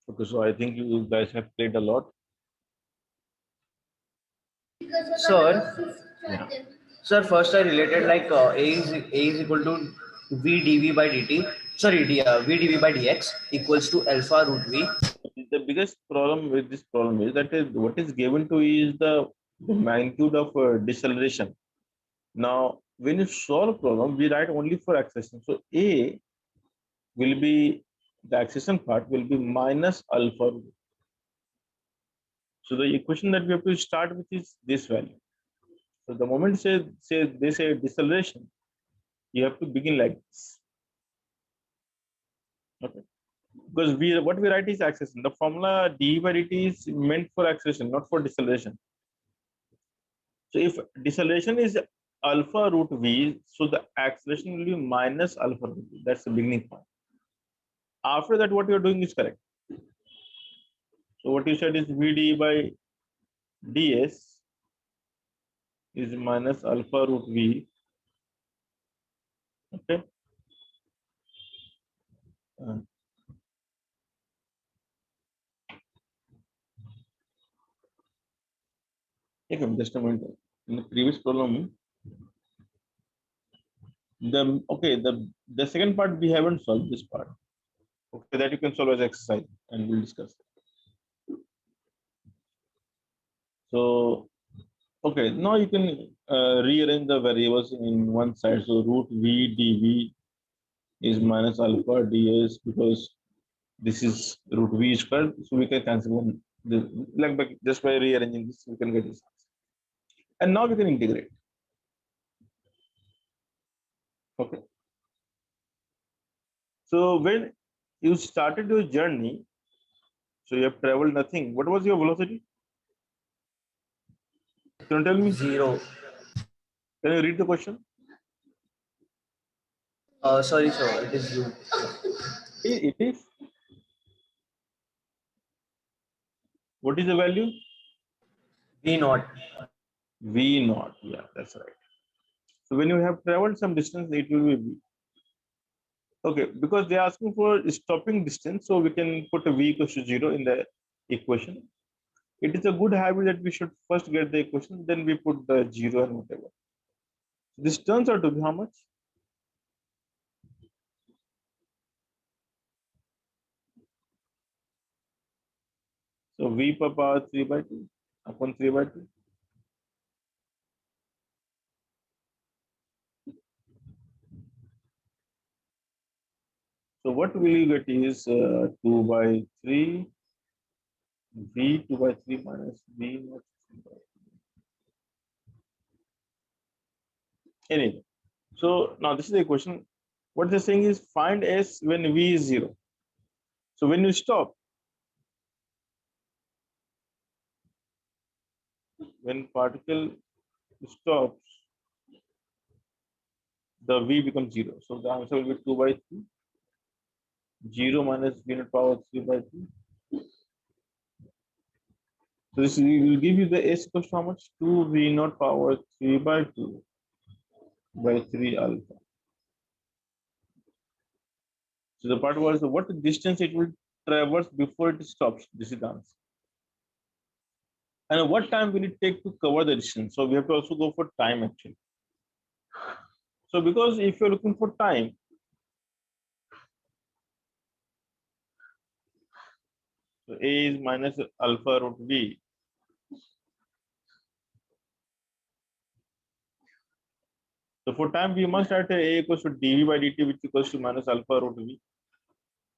Okay, so I think you guys have played a lot. Sir, Yeah. sir, first I related like A is equal to V dV by dt. Sorry, V dV by dx equals to alpha root V. The biggest problem with this problem is that what is given to you is the magnitude of deceleration. Now, when you solve problem, we write only for acceleration. So A will be the acceleration part will be minus alpha. So the equation that we have to start with is this value. So the moment they say deceleration, you have to begin like this. Okay. Because what we write is acceleration. The formula d by dt is meant for acceleration, not for deceleration. So if deceleration is alpha root v, so the acceleration will be minus alpha root v. That's the beginning point. After that, what you're doing is correct. So what you said is vd by ds is minus alpha root v. Okay. Okay, just a minute. In the previous problem, the second part we haven't solved this part. Okay, that you can solve as exercise and we'll discuss. So okay, now you can rearrange the variables in one side. So root v dv is minus alpha ds because this is root v squared. So we can cancel one. Just by rearranging this, we can get this. And now we can integrate. Okay. So when you started your journey, so you have traveled nothing. What was your velocity? Can you tell me? 0. Can you read the question? Sorry, sir, it is U. It is. What is the value? V naught. V naught. Yeah, that's right. So when you have traveled some distance, it will be V. Okay, because they are asking for stopping distance, so we can put a V equals to 0 in the equation. It is a good habit that we should first get the equation, then we put the 0 and whatever. This turns out to be how much? So V per power 3 by 2 upon 3 by 2. So what will you get is 2 by 3, V 2 by 3 minus V naught. Anyway, so now this is the equation. What they're saying is find S when V is 0. So when you stop, when particle stops, the V becomes 0. So the answer will be 2 by 3. 0 minus V naught power 3 by 3. So this will give you the S equals to how much? 2 V naught power 3 by 2 by 3 alpha. So the part was what distance it will traverse before it stops. This is the answer. And what time will it take to cover the distance? So we have to also go for time actually. So because if you're looking for time, so A is minus alpha root V. So for time, we must write A equals to dV by dt, which equals to minus alpha root V.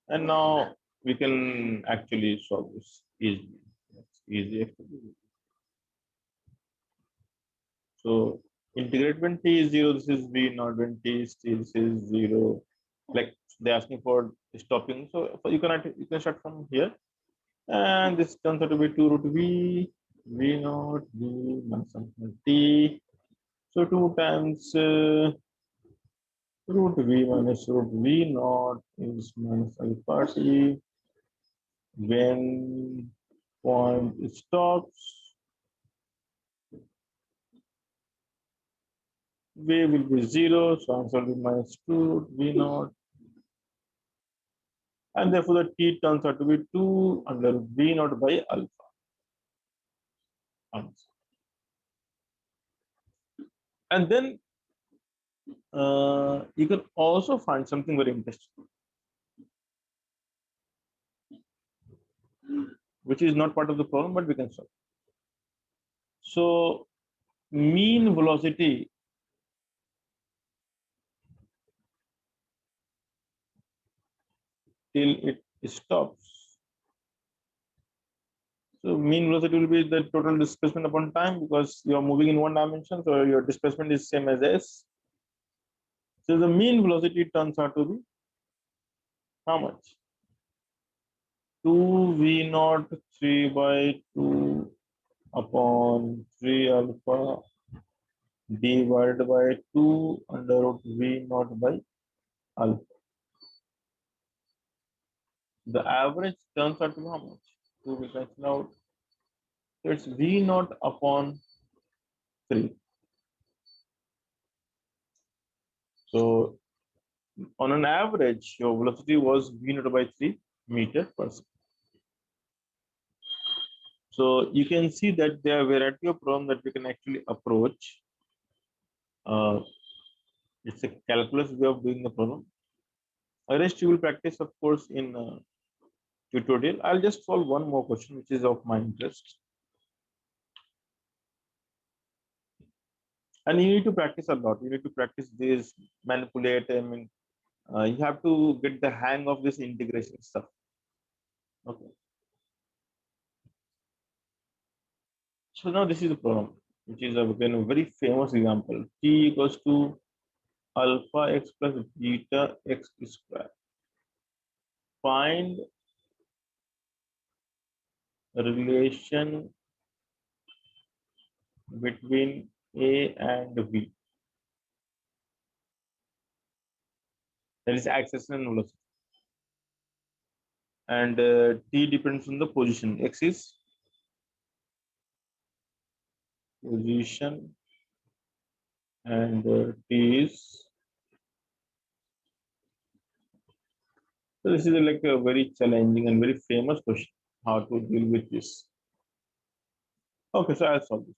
And now we can actually solve this easily. That's easy. So integrate when t is 0, this is V naught. When t is t, this is 0. Like they're asking for stopping. So you can start from here. And this turns out to be 2 root V, V naught, V minus alpha t. So 2 times root V minus root V naught is minus alpha t. When point stops, V will be 0, so answer will be minus 2 V naught. and therefore the t turns out to be 2 under v naught by alpha. And then you can also find something very interesting, which is not part of the problem, but we can solve. So mean velocity till it stops. So mean velocity will be the total displacement upon time, because you are moving in one dimension, so your displacement is same as s. So the mean velocity turns out to be how much? 2v naught 3 by 2 upon 3 alpha divided by 2 under root v naught by alpha. The average turns out to be how much? 2 we cancel out. So it's v naught upon 3. So on an average, your velocity was v naught by 3 meter per second. So you can see that there are a variety of problems that we can actually approach. It's a calculus way of doing the problem. The rest you will practice, of course, in tutorial. I'll just solve one more question, which is of my interest. And you need to practice a lot. You need to practice this, manipulate. I mean, you have to get the hang of this integration stuff. Okay. So now this is the problem, which is again a very famous example. T equals to alpha x plus beta x square. Find a relation between A and V. That is acceleration and velocity. And t depends on the position. X is position and t is. So this is like a very challenging and very famous question. How to deal with this? Okay, so I'll solve this.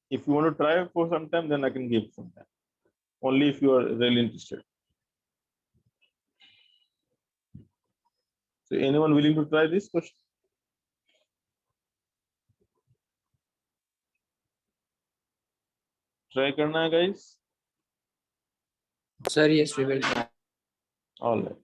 If you want to try for some time, then I can give some time. Only if you are really interested. So anyone willing to try this question? Try karna hai, guys. Sir, yes, we will try. All right.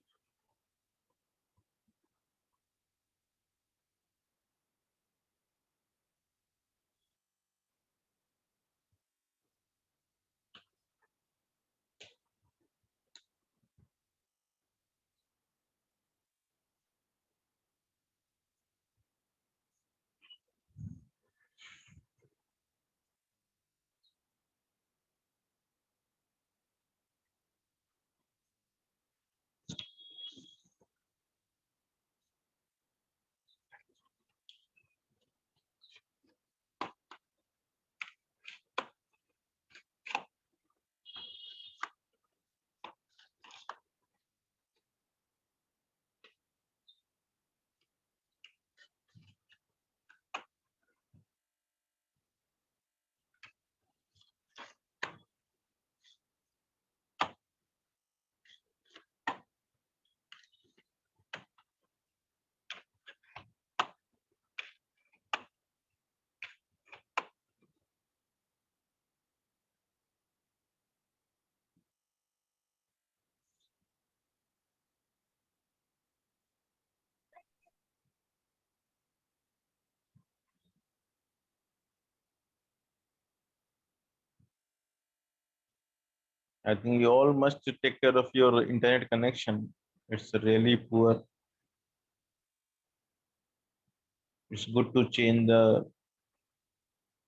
I think you all must take care of your internet connection. It's really poor. It's good to change the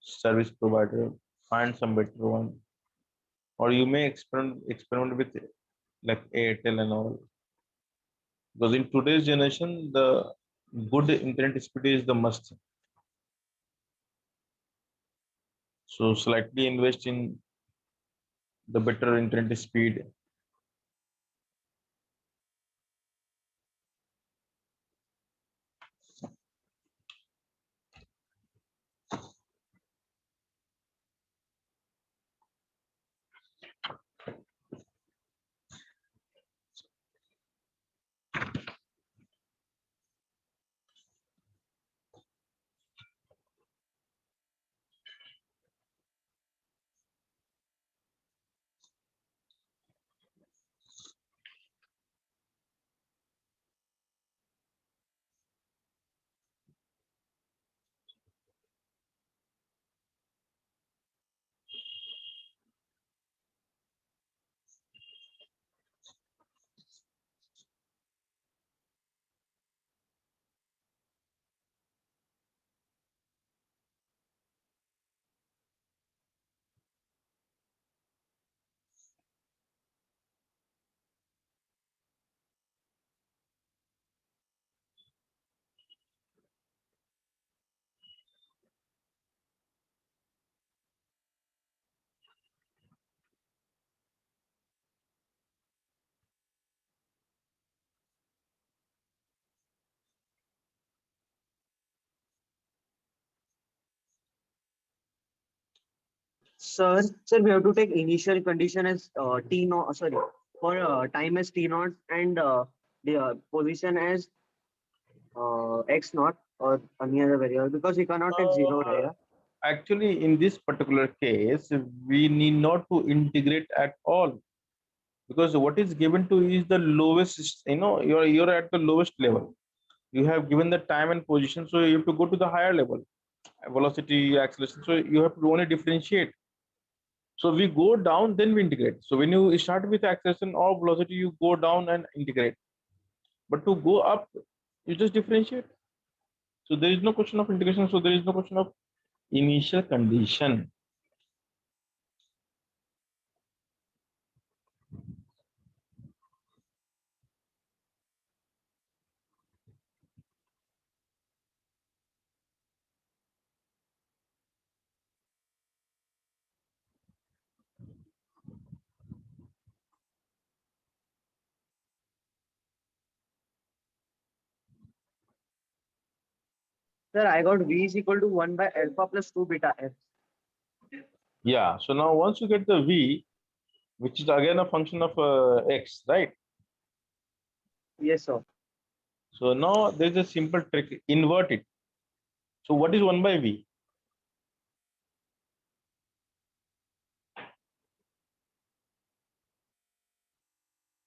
service provider, find some better one, or you may experiment with like Airtel and all. Because in today's generation, the good internet speed is the must. So slightly invest in the better internet speed. Sir, we have to take initial condition as T naught, sorry, for time as T naught and the position as X naught or any other variable because we cannot take zero, right? Actually, in this particular case, we need not to integrate at all, because what is given to is the lowest, you're at the lowest level. You have given the time and position, so you have to go to the higher level, velocity, acceleration. So you have to only differentiate. So we go down, then we integrate. So when you start with acceleration or velocity, you go down and integrate. But to go up, you just differentiate. So there is no question of integration. So there is no question of initial condition. Sir, I got V is equal to 1 by alpha plus 2 beta F. Yeah. So now once you get the V, which is again a function of X, right? Yes, sir. So now there's a simple trick, invert it. So what is 1 by V?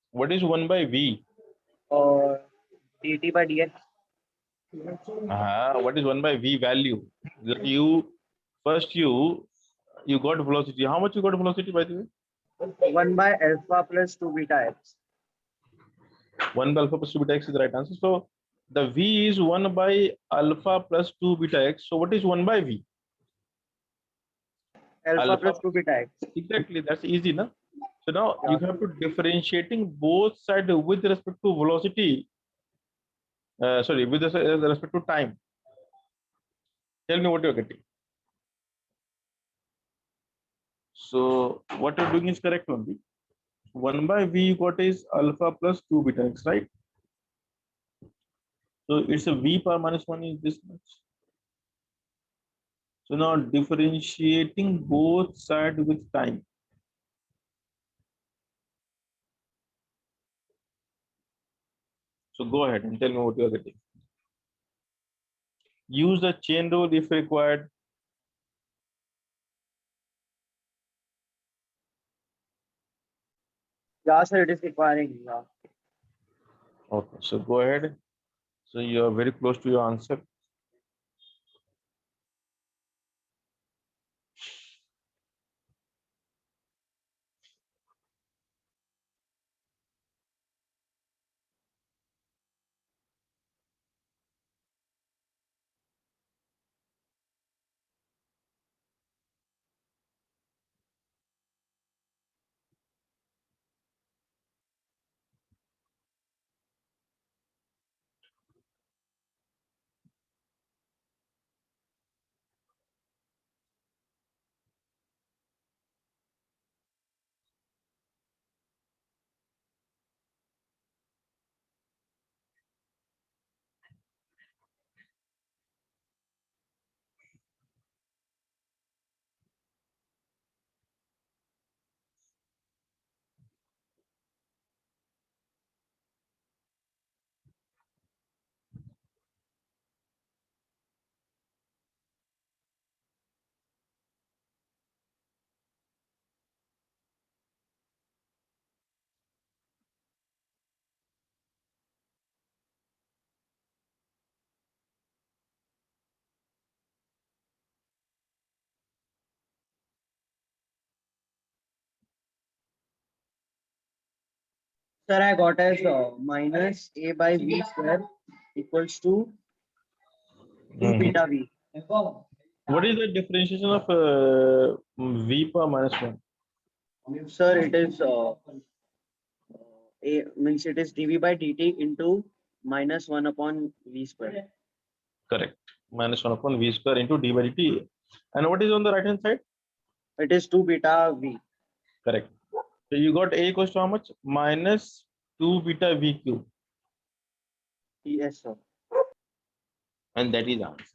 What is 1 by V? dt by dx. What is 1 by V value? That you first you got velocity. How much you got velocity, by the way? 1 by alpha plus 2 beta X. 1 by alpha plus 2 beta x is the right answer. So the V is 1 by alpha plus 2 beta x. So what is 1 by V? Alpha Alpha. plus 2 beta X. Exactly. That's easy, no? So now Yeah. you have to differentiating both sides with respect to velocity. Sorry, with respect to time. Tell me what you're getting. So what you're doing is correct only. 1 by V you got is alpha plus 2 beta x, right? So it's a V power minus 1 is this much. So now differentiating both sides with time. So go ahead and tell me what you are getting. Use the chain rule if required. Yeah, sir, it is requiring. Yeah. Okay, so go ahead. So you are very close to your answer. Sir, I got as minus a by v square equals to 2 beta v. What is the differentiation of V power minus 1? Sir, it is a means it is dv by dt into minus 1 upon v square. Correct. Minus 1 upon V square into d by dt. And what is on the right hand side? It is 2 beta v. Correct. So you got A equals to how much? Minus 2 beta V cube. Yes, sir. And that is the answer.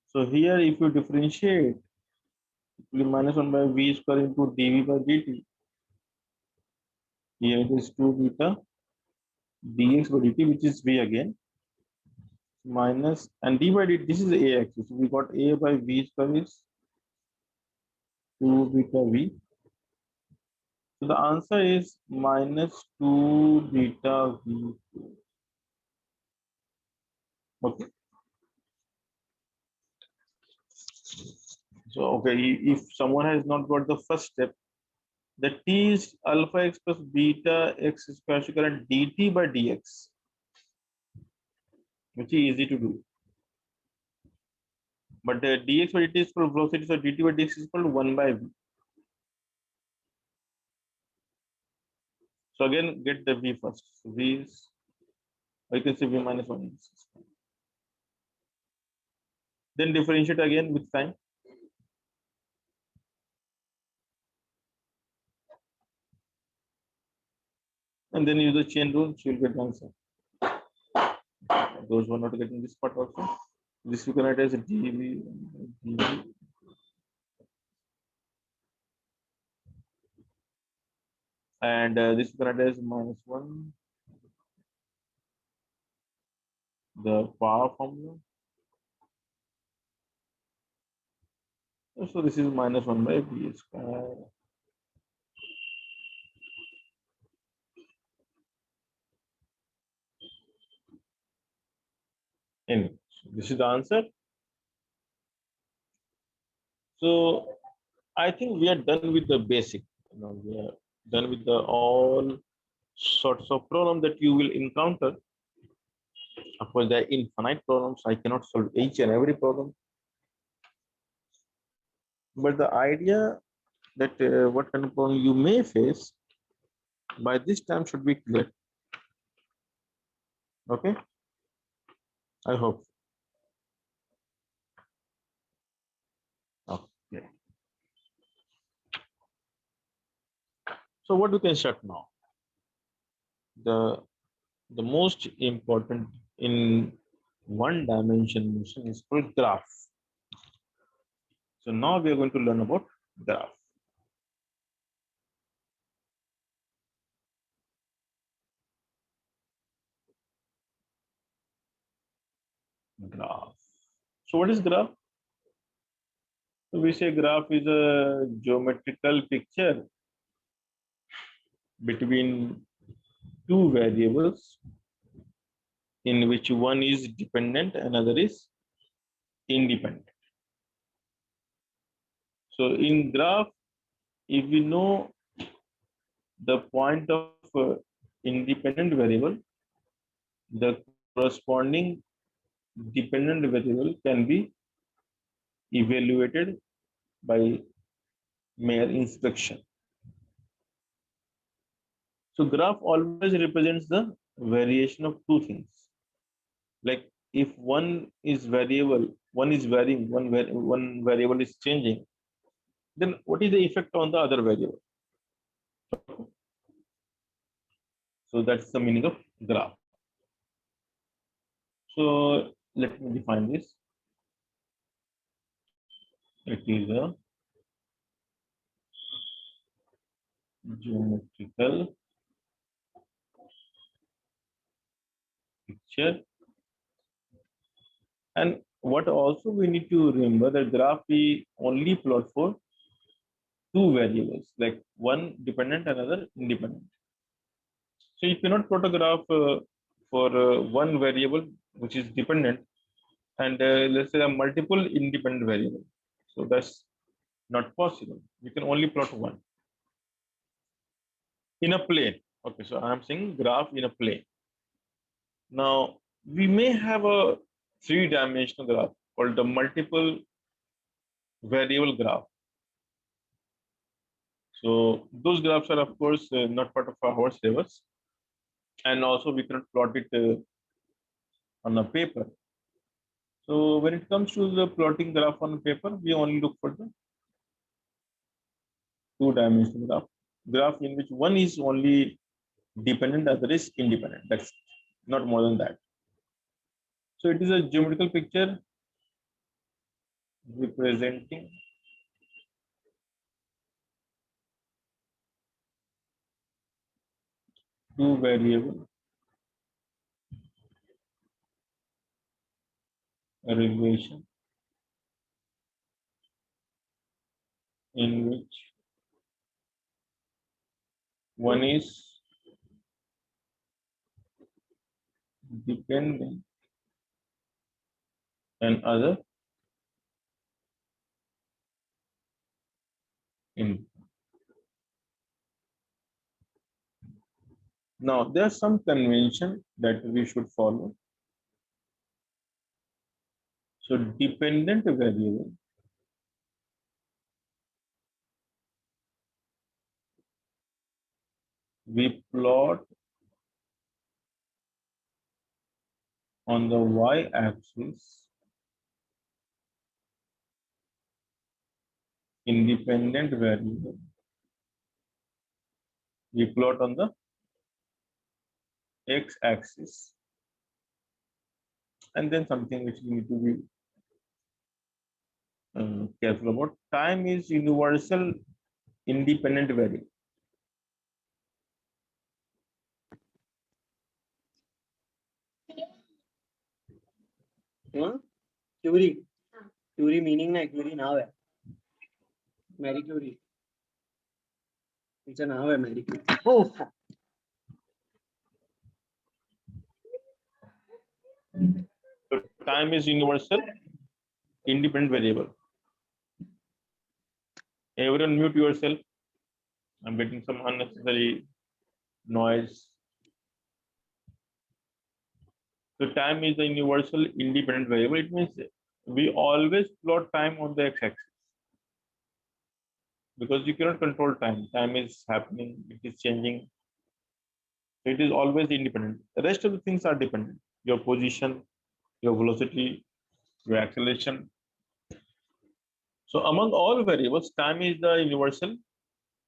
So here if you differentiate, It will be minus 1 by v square into dv by dt. Here it is 2 beta dx by dt, which is v again, minus, and d by dt, this is a axis. So we got a by v square is 2 beta v. So the answer is minus 2 beta v. Okay. So okay, if someone has not got the first step, the t is alpha x plus beta x square and dt by dx, which is easy to do. But dx by dt is called velocity, so dt by dx is called 1 by v. So again, get the v first. So v is, or you can say v minus 1. Then differentiate again with time. And then use the chain rule, so you'll get the answer. Those who are not getting this part also, this you can write as a dv, dv. And this you can write as minus 1, the power formula. So this is minus 1 by v square. Anyway, so this is the answer. So I think we are done with the basic. We are done with the all sorts of problems that you will encounter. Of course, there are infinite problems. I cannot solve each and every problem. But the idea that what kind of problem you may face by this time should be clear. Okay, I hope. Okay. So what we can start now? The most important in one dimension motion is called graph. So now we are going to learn about graph. Graph. So what is graph? So we say graph is a geometrical picture between two variables in which one is dependent, another is independent. So in graph, if we know the point of independent variable, the corresponding dependent variable can be evaluated by mere inspection. So graph always represents the variation of two things. Like if one is variable, one is varying, one variable is changing, then what is the effect on the other variable? So that's the meaning of graph. So let me define this. It is a geometrical picture. And what also we need to remember that graph we only plot for two variables, like one dependent, another independent. So you cannot plot a graph for one variable which is dependent and let's say a multiple independent variable. So that's not possible. You can only plot one in a plane. Okay, so I'm saying graph in a plane. Now we may have a three-dimensional graph called the multiple variable graph. So those graphs are of course not part of our syllabus, and also we cannot plot it on a paper. So when it comes to the plotting graph on paper, we only look for the two-dimensional graph in which one is only dependent, other is independent. That's not more than that. So it is a geometrical picture representing two variable relation in which one is dependent and other in. Now, there's some convention that we should follow. So, dependent variable we plot on the y-axis independent variable we plot on the x-axis, and then something which we need to be careful about. Time is universal independent variable. हाँ? Curie Curie meaning ना Curie नाव है Marie Curie तिचं नाव आहे Marie Curie हो So time is universal independent variable. Everyone mute yourself. I'm getting some unnecessary noise. So time is the universal independent variable. It means we always plot time on the x-axis because you cannot control time. Time is happening, it is changing. So it is always independent. The rest of the things are dependent. Your position, your velocity, your acceleration. So among all variables, time is the universal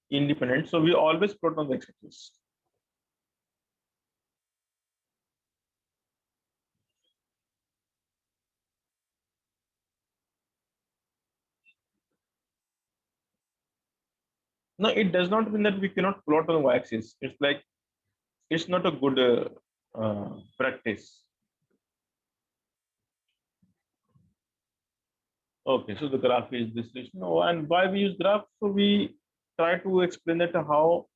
independent. So we always plot on the x-axis. No, it does not mean that we cannot plot on the y-axis. It's like it's not a good practice. Okay, so the graph is this. No, and why we use graph? So we try to explain that how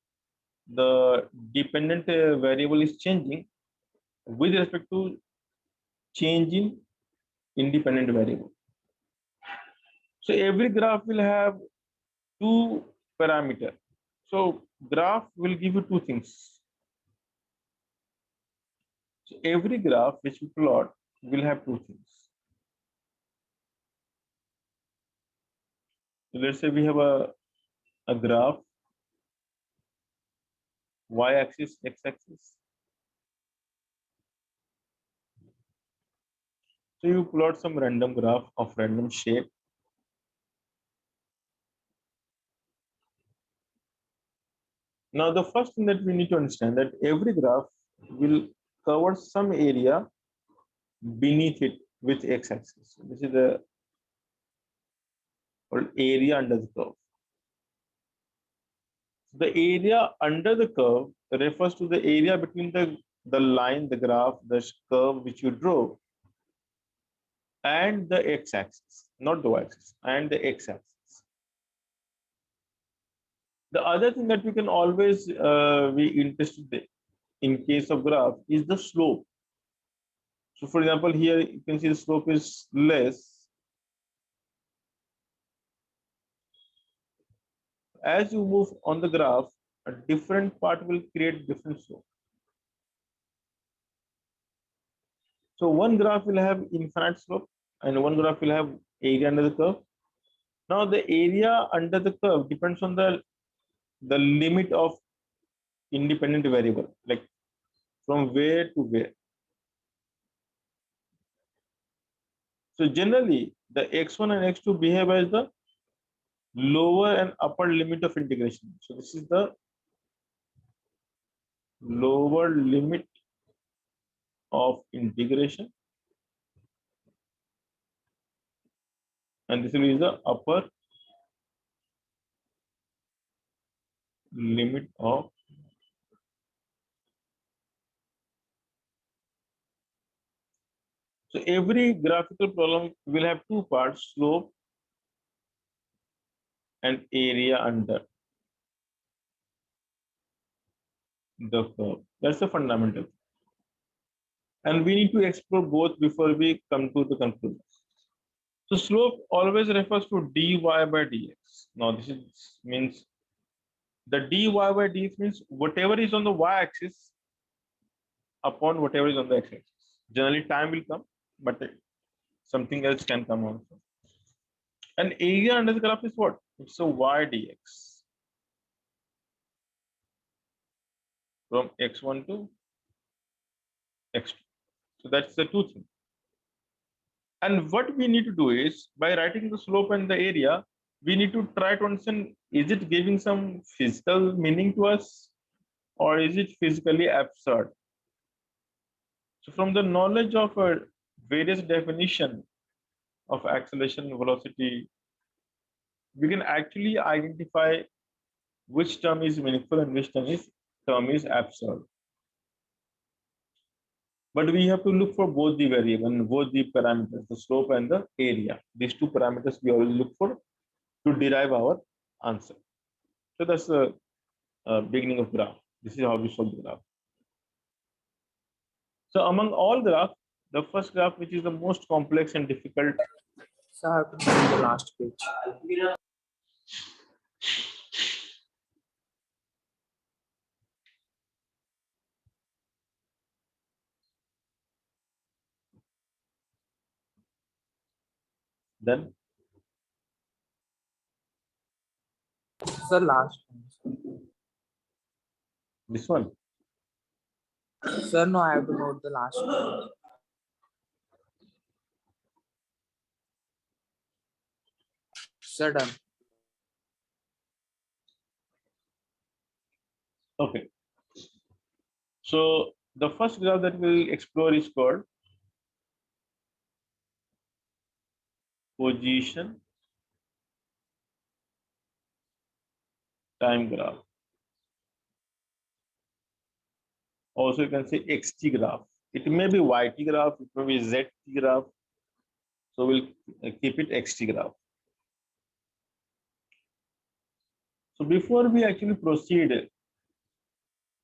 the dependent variable is changing with respect to change in independent variable. So every graph will have two parameters. So graph will give you two things. So every graph which we plot will have two things. So let's say we have a graph, y-axis, x-axis. So you plot some random graph of random shape. Now the first thing that we need to understand that every graph will cover some area beneath it with x-axis. This is the called area under the curve. The area under the curve refers to the area between the line, the graph, the curve which you draw, and the x-axis, not the y-axis, and the x-axis. The other thing that we can always be interested in case of graph is the slope. So for example, here you can see the slope is less. As you move on the graph, a different part will create different slope. So one graph will have infinite slope and one graph will have area under the curve. Now the area under the curve depends on the limit of independent variable, like from where to where. So generally the x1 and x2 behave as the lower and upper limit of integration. So this is the lower limit of integration, and this is the upper limit of So every graphical problem will have two parts, slope and area under the curve. That's the fundamental. And we need to explore both before we come to the conclusion. So slope always refers to dy by dx. Now this means the dy by dx means whatever is on the y-axis upon whatever is on the x-axis. Generally time will come, but something else can come also. And area under the graph is what? It's a y dx from x1 to x2. So that's the two things. And what we need to do is, by writing the slope and the area, we need to try to understand, is it giving some physical meaning to us or is it physically absurd? So from the knowledge of various definition of acceleration and velocity, we can actually identify which term is meaningful and which term is absurd. But we have to look for both the variable and both the parameters, the slope and the area. These two parameters we always look for to derive our answer. So that's the beginning of graph. This is how we solve the graph. So among all graphs, the first graph, which is the most complex and difficult. So I have to do the last page. Then Sir, last one. this one. Sir, no, I have to note the last one. Sir, done. Okay. So the first graph that we'll explore is called position time graph. Also, you can say xt graph. It may be yt graph, it may be zt graph. So we'll keep it xt graph. So before we actually proceed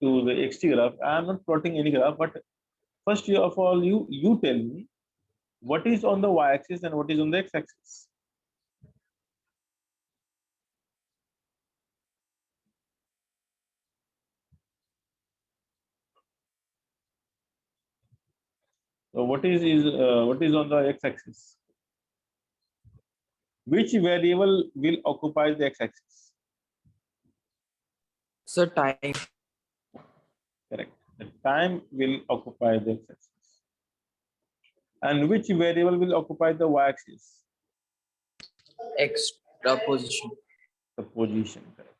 to the xt graph, I am not plotting any graph, but first of all, you tell me what is on the y-axis and what is on the x-axis. So what is on the x-axis? Which variable will occupy the x-axis? Sir, time. Correct. The time will occupy the x-axis. And which variable will occupy the y-axis? Extra position. The position. Correct.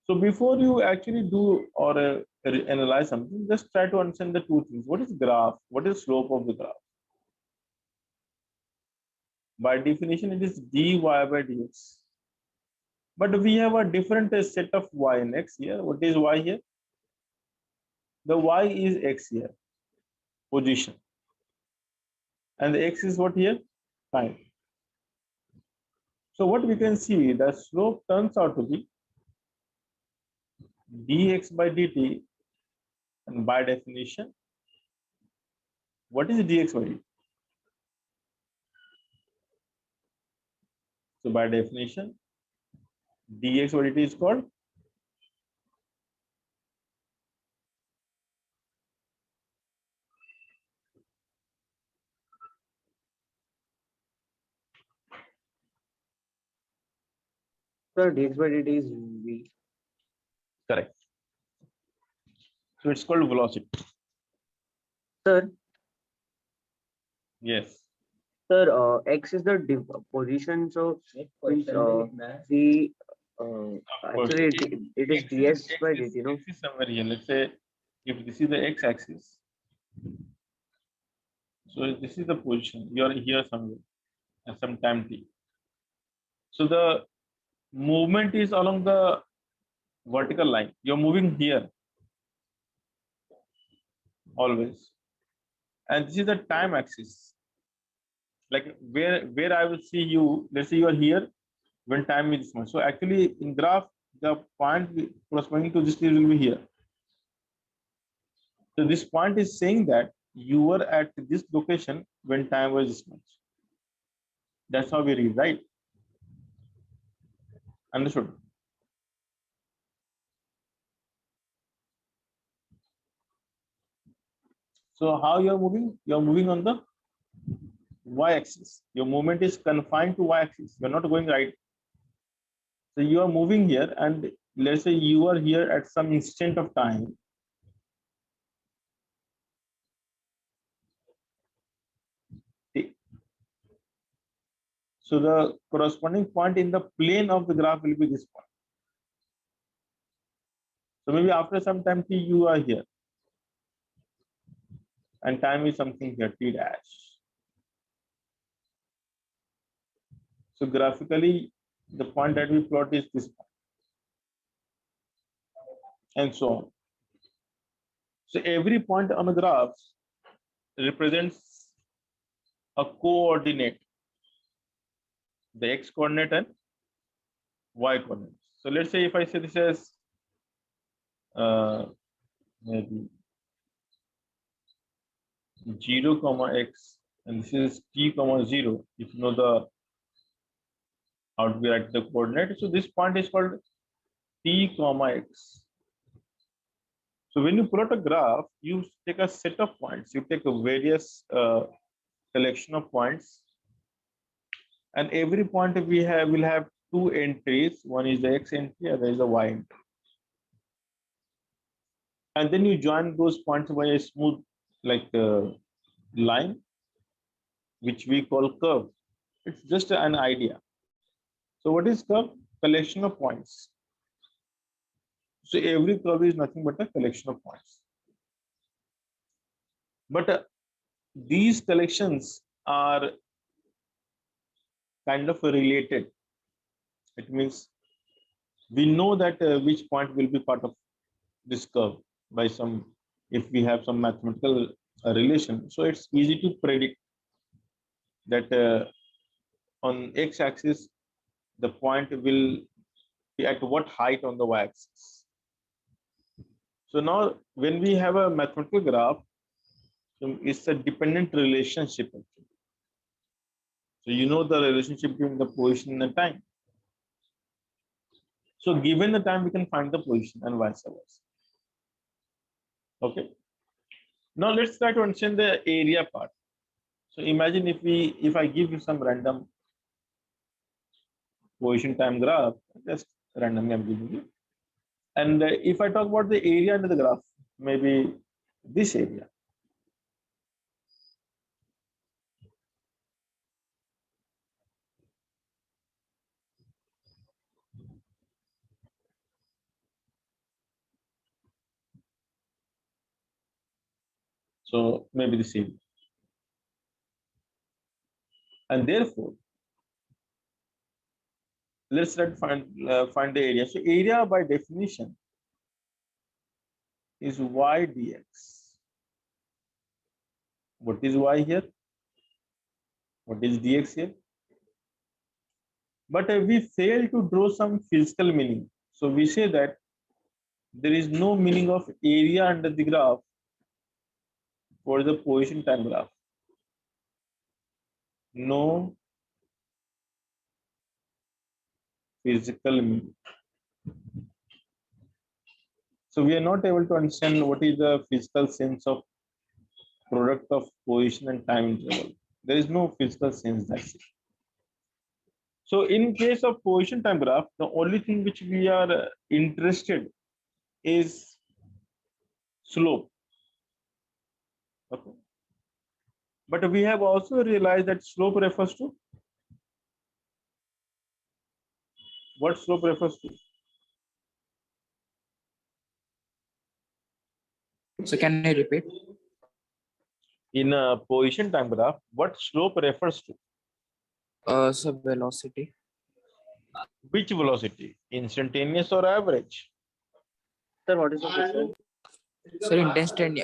So before you actually do or analyze something, just try to understand the two things. What is graph? What is slope of the graph? By definition, it is dy by dx. But we have a different set of y and x here. What is y here? The y is x here, position. And the x is what here? Time. So what we can see, the slope turns out to be dx by dt, and by definition, what is dx by dt? So by definition, dx by dt is called Sir, dx by dt is v. correct. So it's called velocity. Sir, Yes. sir, x is the position. So means, the Of course. actually it is X ds by dt. No. X is somewhere here. Let's say if this is the x-axis, so this is the position. You are here somewhere at some time t. So the movement is along the vertical line. You're moving here. always. And this is the time axis. Like where I will see you, let's say you are here when time is this much. So actually in graph, the point corresponding to this will be here. So this point is saying that you were at this location when time was this much. That's how we read, right? Understood? So how you're moving? You're moving on the y-axis. Your movement is confined to y-axis. You're not going right. So you are moving here, and let's say you are here at some instant of time. So the corresponding point in the plane of the graph will be this point. So maybe after some time t, you are here, and time is something here, t dash. So graphically, the point that we plot is this point, and so on. So every point on a graph represents a coordinate, the x coordinate and y coordinate. So let's say if I say this as maybe 0 comma x, and this is t comma 0, if you know the how to write the coordinate. So this point is called t comma x. So when you plot a graph, you take a set of points. You take a various collection of points, and every point we have will have two entries. One is the x entry, other is the y entry. And then you join those points by a smooth line, which we call curve. It's just an idea. So what is curve? Collection of points. So every curve is nothing but a collection of points. But these collections are kind of related. It means we know that which point will be part of this curve by some, if we have some mathematical relation. So it's easy to predict that on x-axis, the point will be at what height on the y-axis. So now when we have a mathematical graph, it's a dependent relationship. So you know the relationship between the position and time. So given the time, we can find the position and vice versa. Okay. Now let's try to understand the area part. So imagine if I give you some random position time graph, just randomly I'm giving you. And if I talk about the area under the graph, maybe this area. So maybe this area. And therefore, let's try to find the area. So area by definition is y dx. What is y here? What is dx here? But we fail to draw some physical meaning. So we say that there is no meaning of area under the graph for the position time graph. No physical meaning. So we are not able to understand what is the physical sense of product of position and time interval. There is no physical sense, that's it. So in case of position time graph, the only thing which we are interested is slope. Okay. But we have also realized that slope refers to what slope refers to? So can I repeat? In a position time graph, what slope refers to? So velocity. Which velocity? Instantaneous or average? Sir, what is the question? Sir, intensity.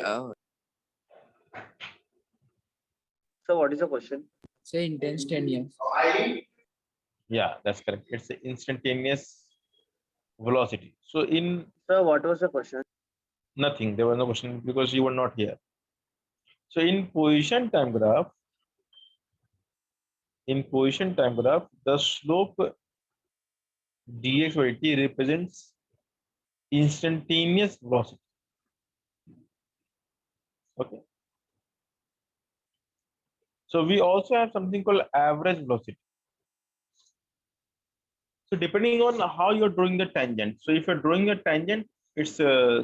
So what is the question? Say instantaneous. Yeah, that's correct. It's the instantaneous velocity. So in So what was the question? nothing, there was no question because you were not here. So in position time graph, the slope dx by t represents instantaneous velocity. Okay. So we also have something called average velocity. So depending on how you're drawing the tangent. So if you're drawing a tangent, its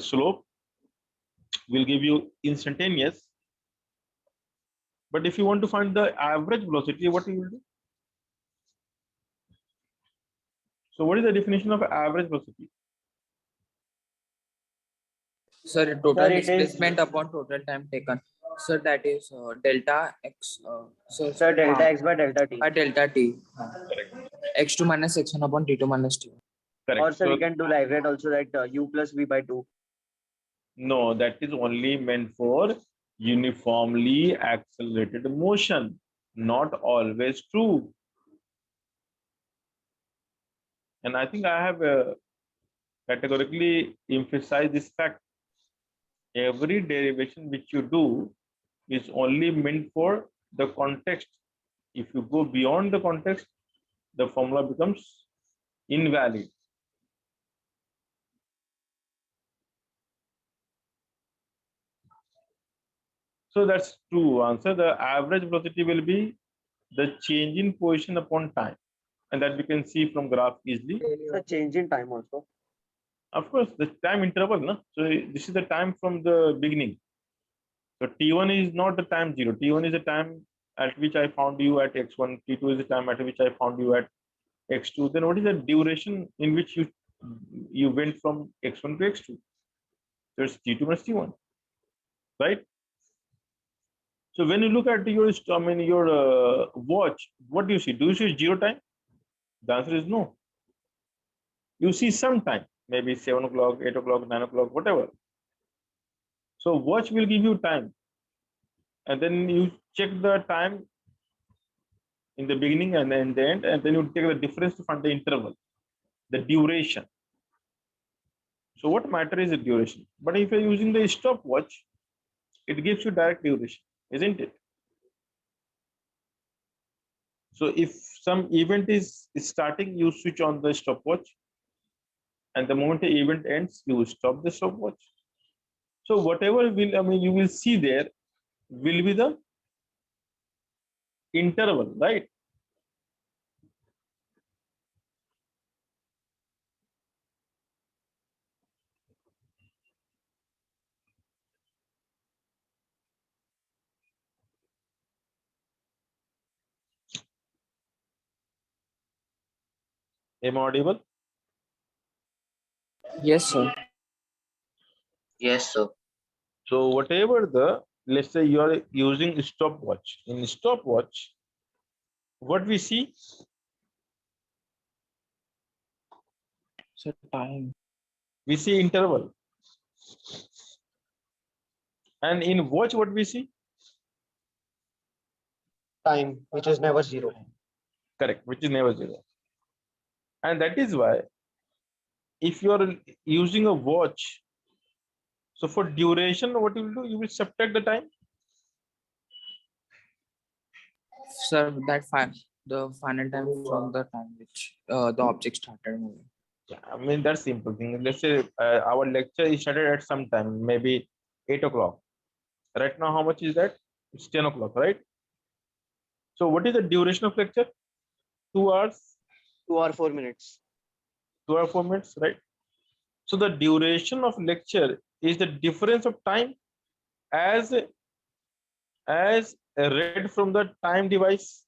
slope will give you instantaneous. But if you want to find the average velocity, what you will do? So what is the definition of average velocity? Sir, Sir, total it is displacement upon total time taken. Sir, that is delta x. sir delta x by delta t. By delta t. Correct. X2 minus x1 upon t2 minus t1. Or Correct. sir, So we can do like that also, that u plus v by 2. no, that is only meant for uniformly accelerated motion. Not always true. And I think I have categorically emphasized this fact. Every derivation which you do is only meant for the context. If you go beyond the context, the formula becomes invalid. So that's true answer. The average velocity will be the change in position upon time. And that we can see from graph easily. The change in time also. Of course, the time interval. No? So this is the time from the beginning. So T1 is not the time 0. T1 is the time at which I found you at x1. T2 is the time at which I found you at x2. Then what is the duration in which you went from x1 to x2? So it's T2 minus T1, right? So when you look at your, watch, what do you see? Do you see 0 time? The answer is no. You see some time, maybe 7 o'clock, 8 o'clock, 9 o'clock, whatever. So watch will give you time. And then you check the time in the beginning and then the end, and then you take the difference to find the interval, the duration. So what matter is the duration. But if you're using the stopwatch, it gives you direct duration, isn't it? So if some event is starting, you switch on the stopwatch, and the moment the event ends, you stop the stopwatch. So whatever will you will see there will be the interval, right? Am I audible? Yes, sir. Yes, sir. So whatever the, let's say you are using stopwatch. In stopwatch, what we see? Sir, time. We see interval. And in watch, what we see? Time, which is never 0. Correct, which is never 0. And that is why if you are using a watch, so for duration, what you will do? You will subtract the time. Sir, the final time from the time which the object started moving. Yeah, I mean, that's simple thing. Let's say our lecture is started at some time, maybe 8 o'clock. Right now, how much is that? It's 10 o'clock, right? So what is the duration of lecture? 2 hours, 2 or 4 minutes. 2 or 4 minutes, right? So the duration of lecture is the difference of time as read from the time device.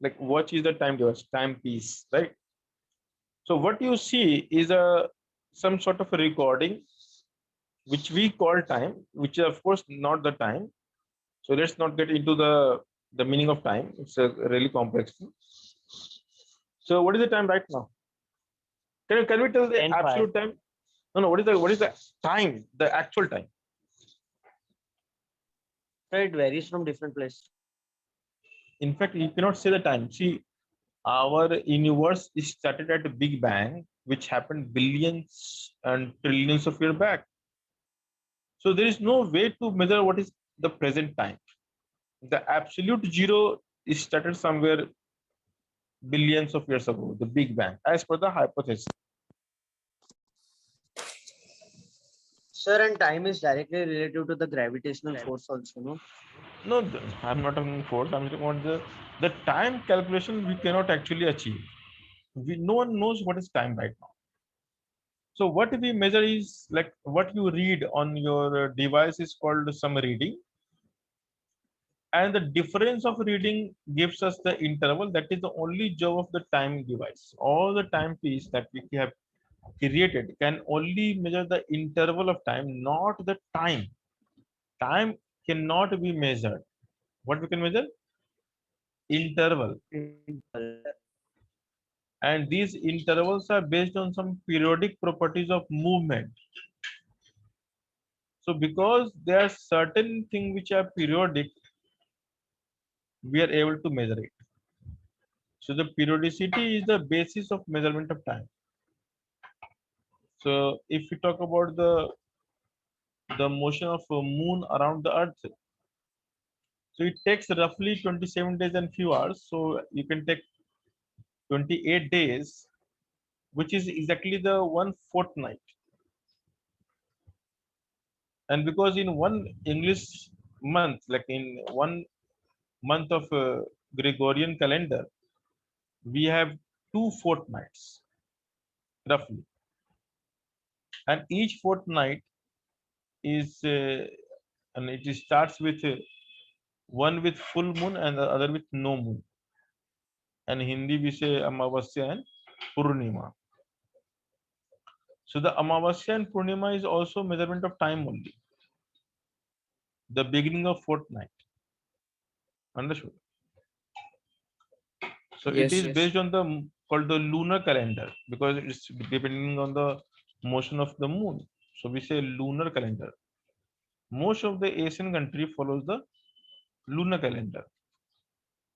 Like watch is the time device, timepiece, right? So what you see is some sort of a recording which we call time, which is of course not the time. So let's not get into the meaning of time. It's a really complex thing. So what is the time right now? Can we tell the 10:05. absolute time? No, what is the time? The actual time. So it varies from different place. In fact, you cannot say the time. See, our universe is started at a Big Bang, which happened billions and trillions of years back. So there is no way to measure what is the present time. The absolute zero is started somewhere billions of years ago, the Big Bang, as per the hypothesis. Sir, and time is directly related to the gravitational force also, no? No, I'm not talking force. I'm talking about the time calculation we cannot actually achieve. No one knows what is time right now. So what we measure is like what you read on your device is called some reading, and the difference of reading gives us the interval. That is the only job of the time device. All the timepiece that we have created can only measure the interval of time, not the time. Time cannot be measured. What we can measure? Interval. And these intervals are based on some periodic properties of movement. So because there are certain things which are periodic, we are able to measure it. So the periodicity is the basis of measurement of time. So if we talk about the motion of a moon around the earth, so it takes roughly 27 days and few hours. So you can take 28 days, which is exactly the one fortnight. And because in one English month, like in one month of Gregorian calendar, we have two fortnights roughly, and each fortnight is and it starts with one with full moon and the other with no moon. And Hindi we say Amavasya and Purnima. So the Amavasya and Purnima is also measurement of time only. The beginning of fortnight. Understood? So it Yes, is yes. based on the called the lunar calendar because it's depending on the motion of the moon. So we say lunar calendar. Most of the Asian country follows the lunar calendar,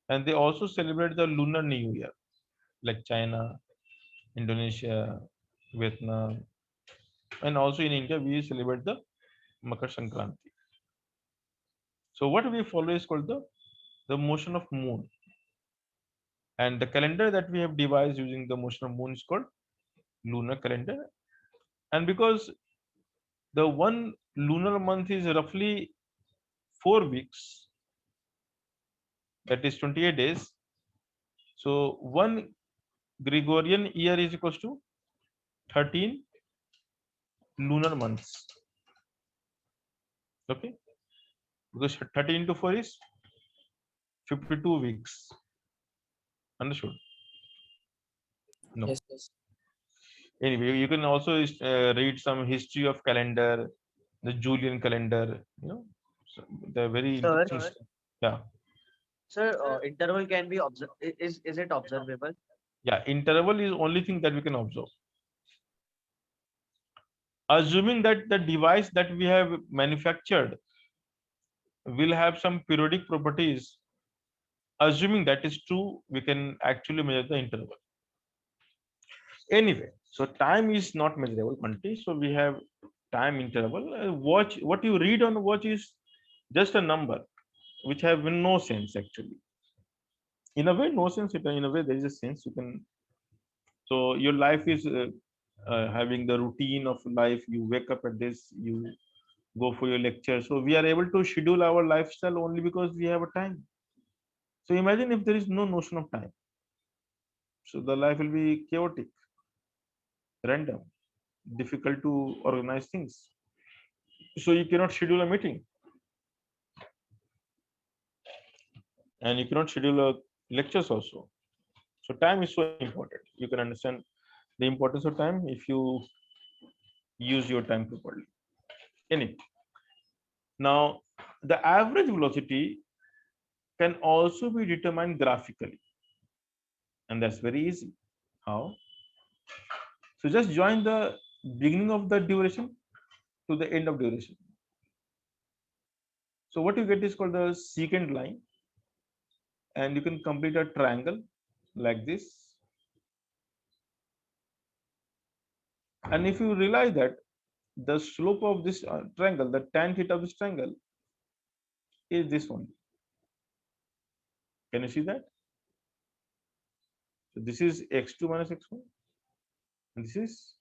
and they also celebrate the Lunar New Year, like China, Indonesia, Vietnam, and also in India we celebrate the Makar Sankranti. So what we follow is called the motion of moon, and the calendar that we have devised using the motion of moon is called lunar calendar. And because the one lunar month is roughly 4 weeks, that is 28 days. So one Gregorian year is equals to 13 lunar months. Okay, because 13 into 4 is 52 weeks. Understood? No. Yes, yes. Anyway, you can also read some history of calendar, the Julian calendar. So they're very Sir, interesting stuff. Yeah, sir, interval can be observed. Is it observable? yeah. Interval is only thing that we can observe. Assuming that the device that we have manufactured will have some periodic properties, assuming that is true, we can actually measure the interval. Anyway, so time is not measurable quantity, so we have time interval. Watch, what you read on watch is just a number which have no sense actually. In a way, no sense. In a way, there is a sense. You can. So your life is having the routine of life. You wake up at this. You go for your lecture. So we are able to schedule our lifestyle only because we have a time. So imagine if there is no notion of time. So the life will be chaotic, random, difficult to organize things. So you cannot schedule a meeting, and you cannot schedule a lectures also. So time is so important. You can understand the importance of time if you use your time properly. Anyway, now the average velocity can also be determined graphically, and that's very easy. How? So just join the beginning of the duration to the end of duration. So what you get is called the secant line, and you can complete a triangle like this. And if you realize that the slope of this triangle, the tan theta of this triangle is this one. Can you see that? So this is x2 minus x1, and this is.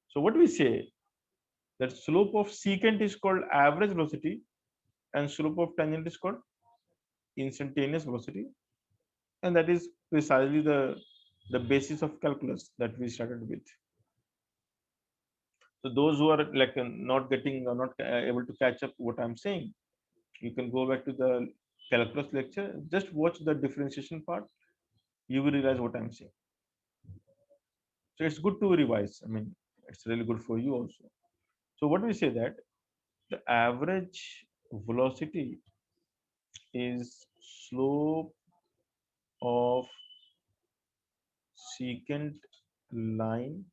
So what we say, that slope of secant is called average velocity, and slope of tangent is called instantaneous velocity, and that is precisely the basis of calculus that we started with. So those who are like not getting or not able to catch up what I'm saying, you can go back to the calculus lecture, just watch the differentiation part, you will realize what I'm saying. So it's good to revise. I mean, it's really good for you also. So what we say that the average velocity is slope of secant line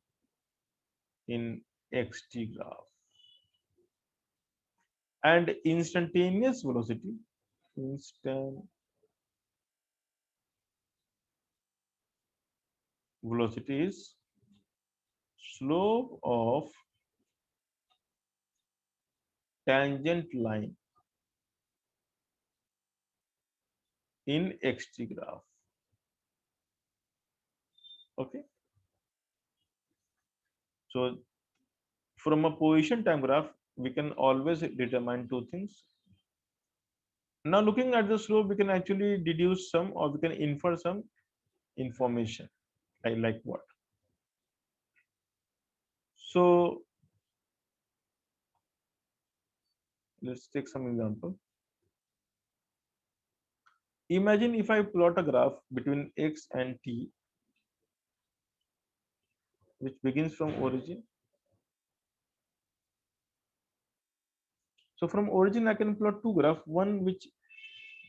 in xt graph, and instantaneous velocity is slope of tangent line in xt graph. Okay, so from a position time graph we can always determine two things. Now looking at the slope, we can actually deduce some, or we can infer some information. I like what? So let's take some example. Imagine if I plot a graph between x and t, which begins from origin. So from origin I can plot two graphs, one which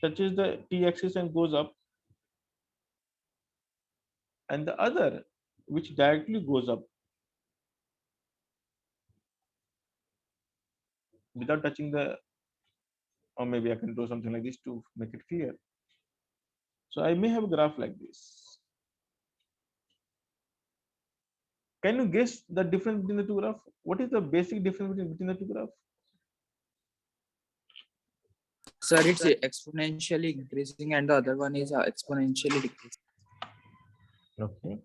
touches the t-axis and goes up, and the other which directly goes up without touching the, or maybe I can do something like this to make it clear. So I may have a graph like this. Can you guess the difference between the two graphs? What is the basic difference between the two graphs? Sir, it's exponentially increasing and the other one is exponentially decreasing. Okay.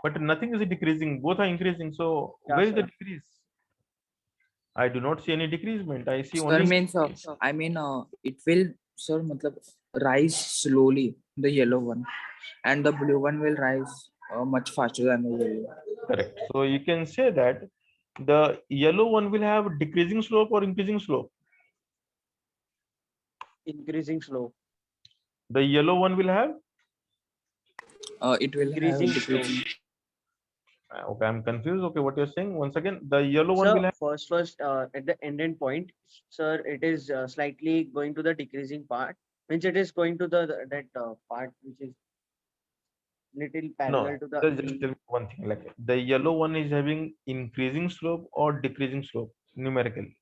But nothing is decreasing, both are increasing. So Yeah, where is the sir. decrease? I do not see any decreasement. I see Sir only means I mean it will, sir, matlab, rise slowly, the yellow one, and the blue one will rise much faster than the yellow. correct. So you can say that the yellow one will have decreasing slope or increasing slope. Increasing slope. The yellow one will have. It will have Increasing decreasing. Okay, I'm confused. Okay, what you're saying? Once again, the yellow one Sir, will have. first, at the ending point, sir, it is slightly going to the decreasing part. Means it is going to that part which is little No, parallel to the just tell me one thing. Like the yellow one is having increasing slope or decreasing slope numerically.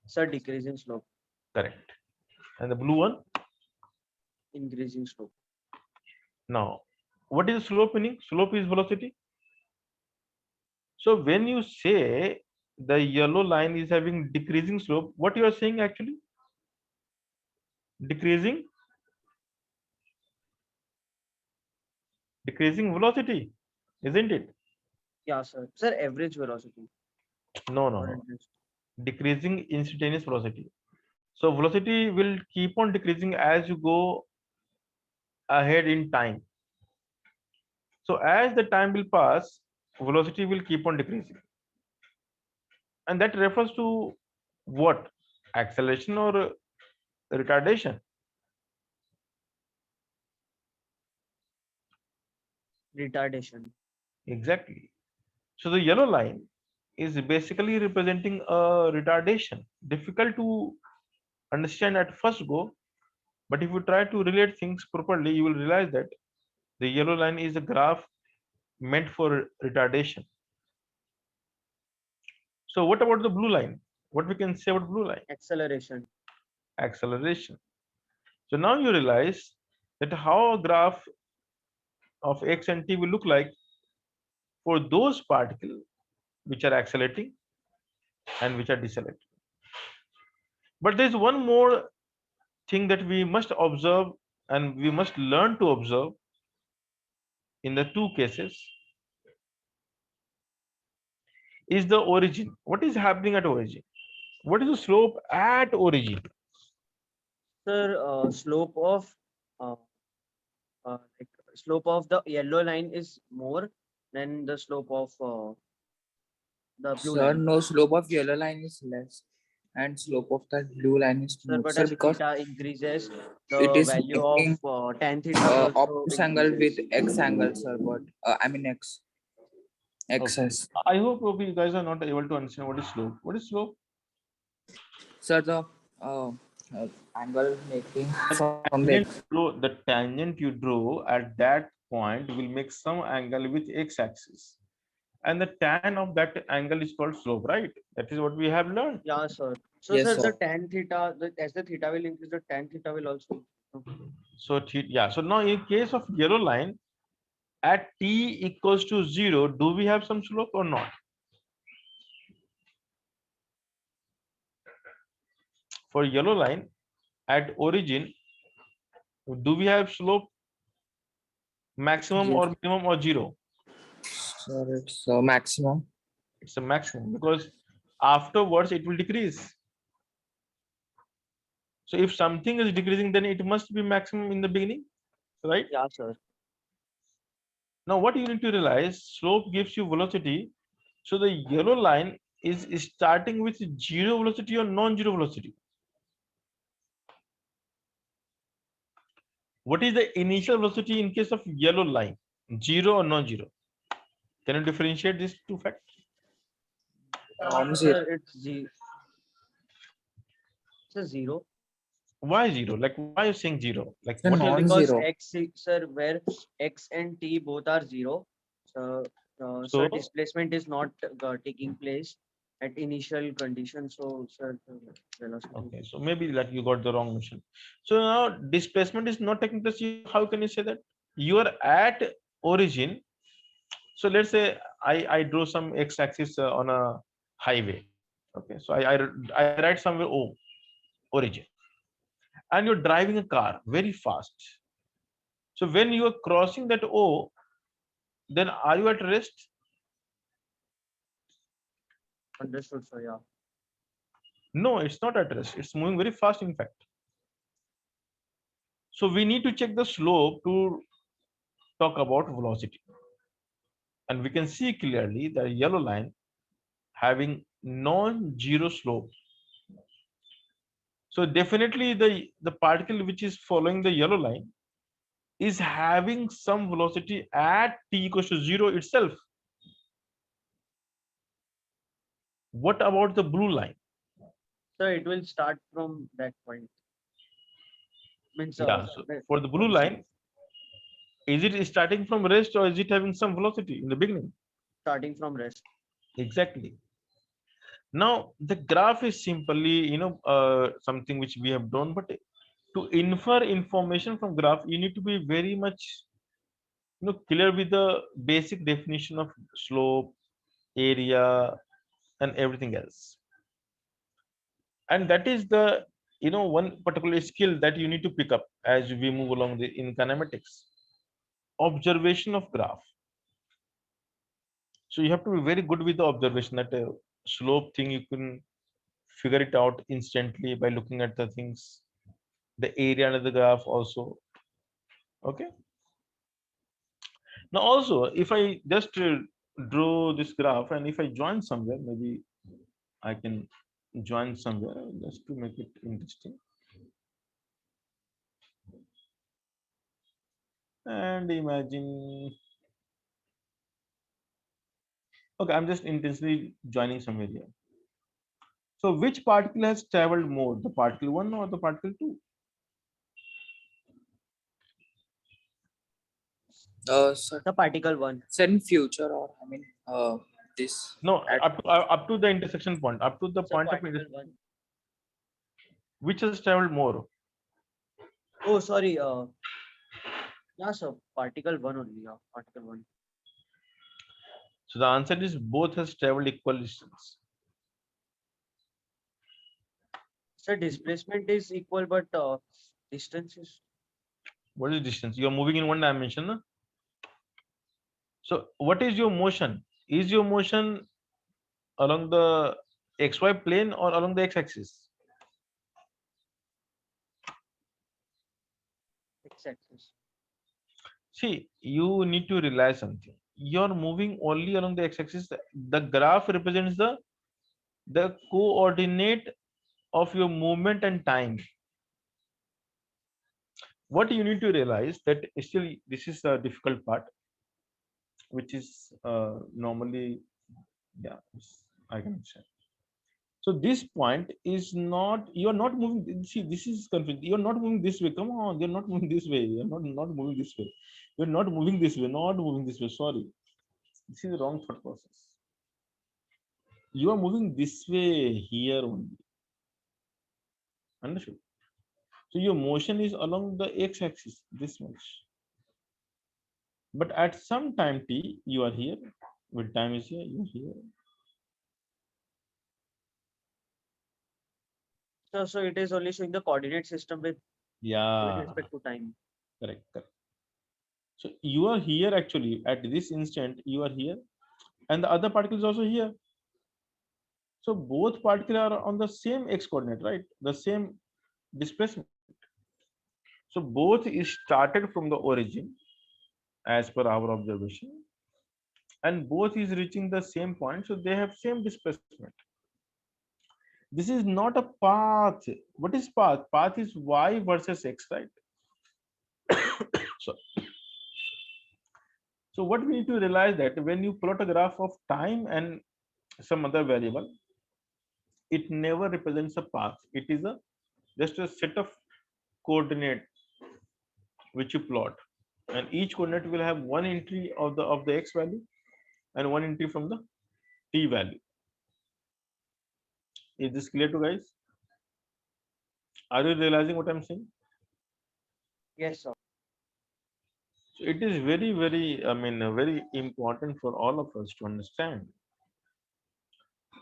sir decreasing slope, Correct. And the blue one. increasing slope. Now, what is slope meaning? Slope is velocity. So when you say the yellow line is having decreasing slope, what you are saying actually? Decreasing velocity, isn't it? Yeah, sir. Sir, average velocity. No, no, Or no. interest. Decreasing instantaneous velocity. So velocity will keep on decreasing as you go ahead in time. So as the time will pass, velocity will keep on decreasing. And that refers to what? Acceleration or retardation? Retardation. Exactly. So the yellow line is basically representing a retardation. Difficult to understand at first go, but if you try to relate things properly, you will realize that The yellow line is a graph meant for retardation. So what about the blue line? What we can say about blue line? Acceleration. Acceleration. So now you realize that how a graph of x and t will look like for those particles which are accelerating and which are decelerating. But there's one more thing that we must observe and we must learn to observe in the two cases is the origin. What is happening at origin? What is the slope at origin? Sir, uh, like slope of the yellow line is more than the slope of the blue Sir, line. no, slope of yellow line is less and slope of that blue line is Sir, more. but Sir, as because theta increases, it the is value of making tan theta also obtuse angle with increases. x angle, sir, but I mean x. Okay. XS. I hope you guys are not able to understand what is slope. What is slope? Sir, the uh, angle making from the Tangent the tangent you draw at that point will make some angle with x-axis, and the tan of that angle is called slope, right? That is what we have learned. Yeah, sir. So, yes, sir, sir. the tan theta, as the theta will increase, the tan theta will also. So yeah. So now in case of yellow line, at t equals to 0, do we have some slope or not? For yellow line at origin, do we have slope maximum Yes, or minimum or 0? sir, it's maximum. It's a maximum because afterwards it will decrease. So if something is decreasing, then it must be maximum in the beginning, right? Yeah, sir. Now what you need to realize, slope gives you velocity. So the yellow line is starting with 0 velocity or non-zero velocity. What is the initial velocity in case of yellow line? 0 or non-zero? Can you differentiate these two facts? Non-zero. Sir, it's a zero. Why 0? Like why are you saying 0? Like Sir, what Sir, is the because non-zero. sir, where x and t both are zero, so, so sir, displacement is not taking place at initial condition. So, sir, the velocity. okay, so maybe like you got the wrong notion. So now displacement is not taking place. How can you say that? You are at origin. So let's say I draw some x-axis on a highway. Okay, so I write somewhere O, origin, and you're driving a car very fast. So when you are crossing that O, then are you at rest? Understood, sir. Yeah. No, it's not at rest. It's moving very fast, in fact. So we need to check the slope to talk about velocity. And we can see clearly the yellow line having non-zero slope. So definitely the particle which is following the yellow line is having some velocity at t equals to 0 itself. What about the blue line? So it will start from that point. Means Yeah, so the for the blue position line, is it starting from rest or is it having some velocity in the beginning? starting from rest. Exactly. Now the graph is simply, something which we have done, but to infer information from graph, you need to be very much, clear with the basic definition of slope, area, and everything else. And that is the, one particular skill that you need to pick up as we move along in kinematics. Observation of graph. So you have to be very good with the observation. That slope thing you can figure it out instantly by looking at the things, the area under the graph also. Okay. Now also, if I just draw this graph and if I join somewhere, maybe I can join somewhere just to make it interesting. And imagine, okay, I'm just intensely joining somewhere here. So which particle has traveled more, the particle 1 or the particle 2? Sir, The particle one. sir, in future, or I mean, this No, at up to the intersection point, up to the The point of particle intersection, one. which has traveled more. Oh, sorry. Yeah, sir. Particle one only. Yeah, particle one. So the answer is both has traveled equal distance. So displacement is equal, but distance is. What is distance? You are moving in one dimension. No? So what is your motion? Is your motion along the xy plane or along the x-axis? X-axis. See, you need to realize something. You're moving only along the x-axis. The graph represents the coordinate of your movement and time. What you need to realize that still this is a difficult part, which is normally, yeah, I can say. So this point is not, you're not moving. See, this is confusing. You're not moving this way. Come on, you're not moving this way. You're not moving this way. You're not moving this way. Not moving this way. Sorry, this is the wrong thought process. You are moving this way here only. Understood? So your motion is along the x-axis, this much. But at some time t, you are here. With time is here, you are here. So it is only showing the coordinate system with Yeah, respect to time. correct, correct. So you are here actually at this instant, you are here, and the other particle is also here. So both particles are on the same x coordinate, right? The same displacement. So both is started from the origin as per our observation, and both is reaching the same point. So they have same displacement. This is not a path. What is path? Path is y versus x, right? So, so what we need to realize that when you plot a graph of time and some other variable, it never represents a path. It is a just a set of coordinate which you plot, and each coordinate will have one entry of the x value and one entry from the t value. Is this clear to guys? Are you realizing what I'm saying? Yes, sir. So it is very, very, I mean, very important for all of us to understand.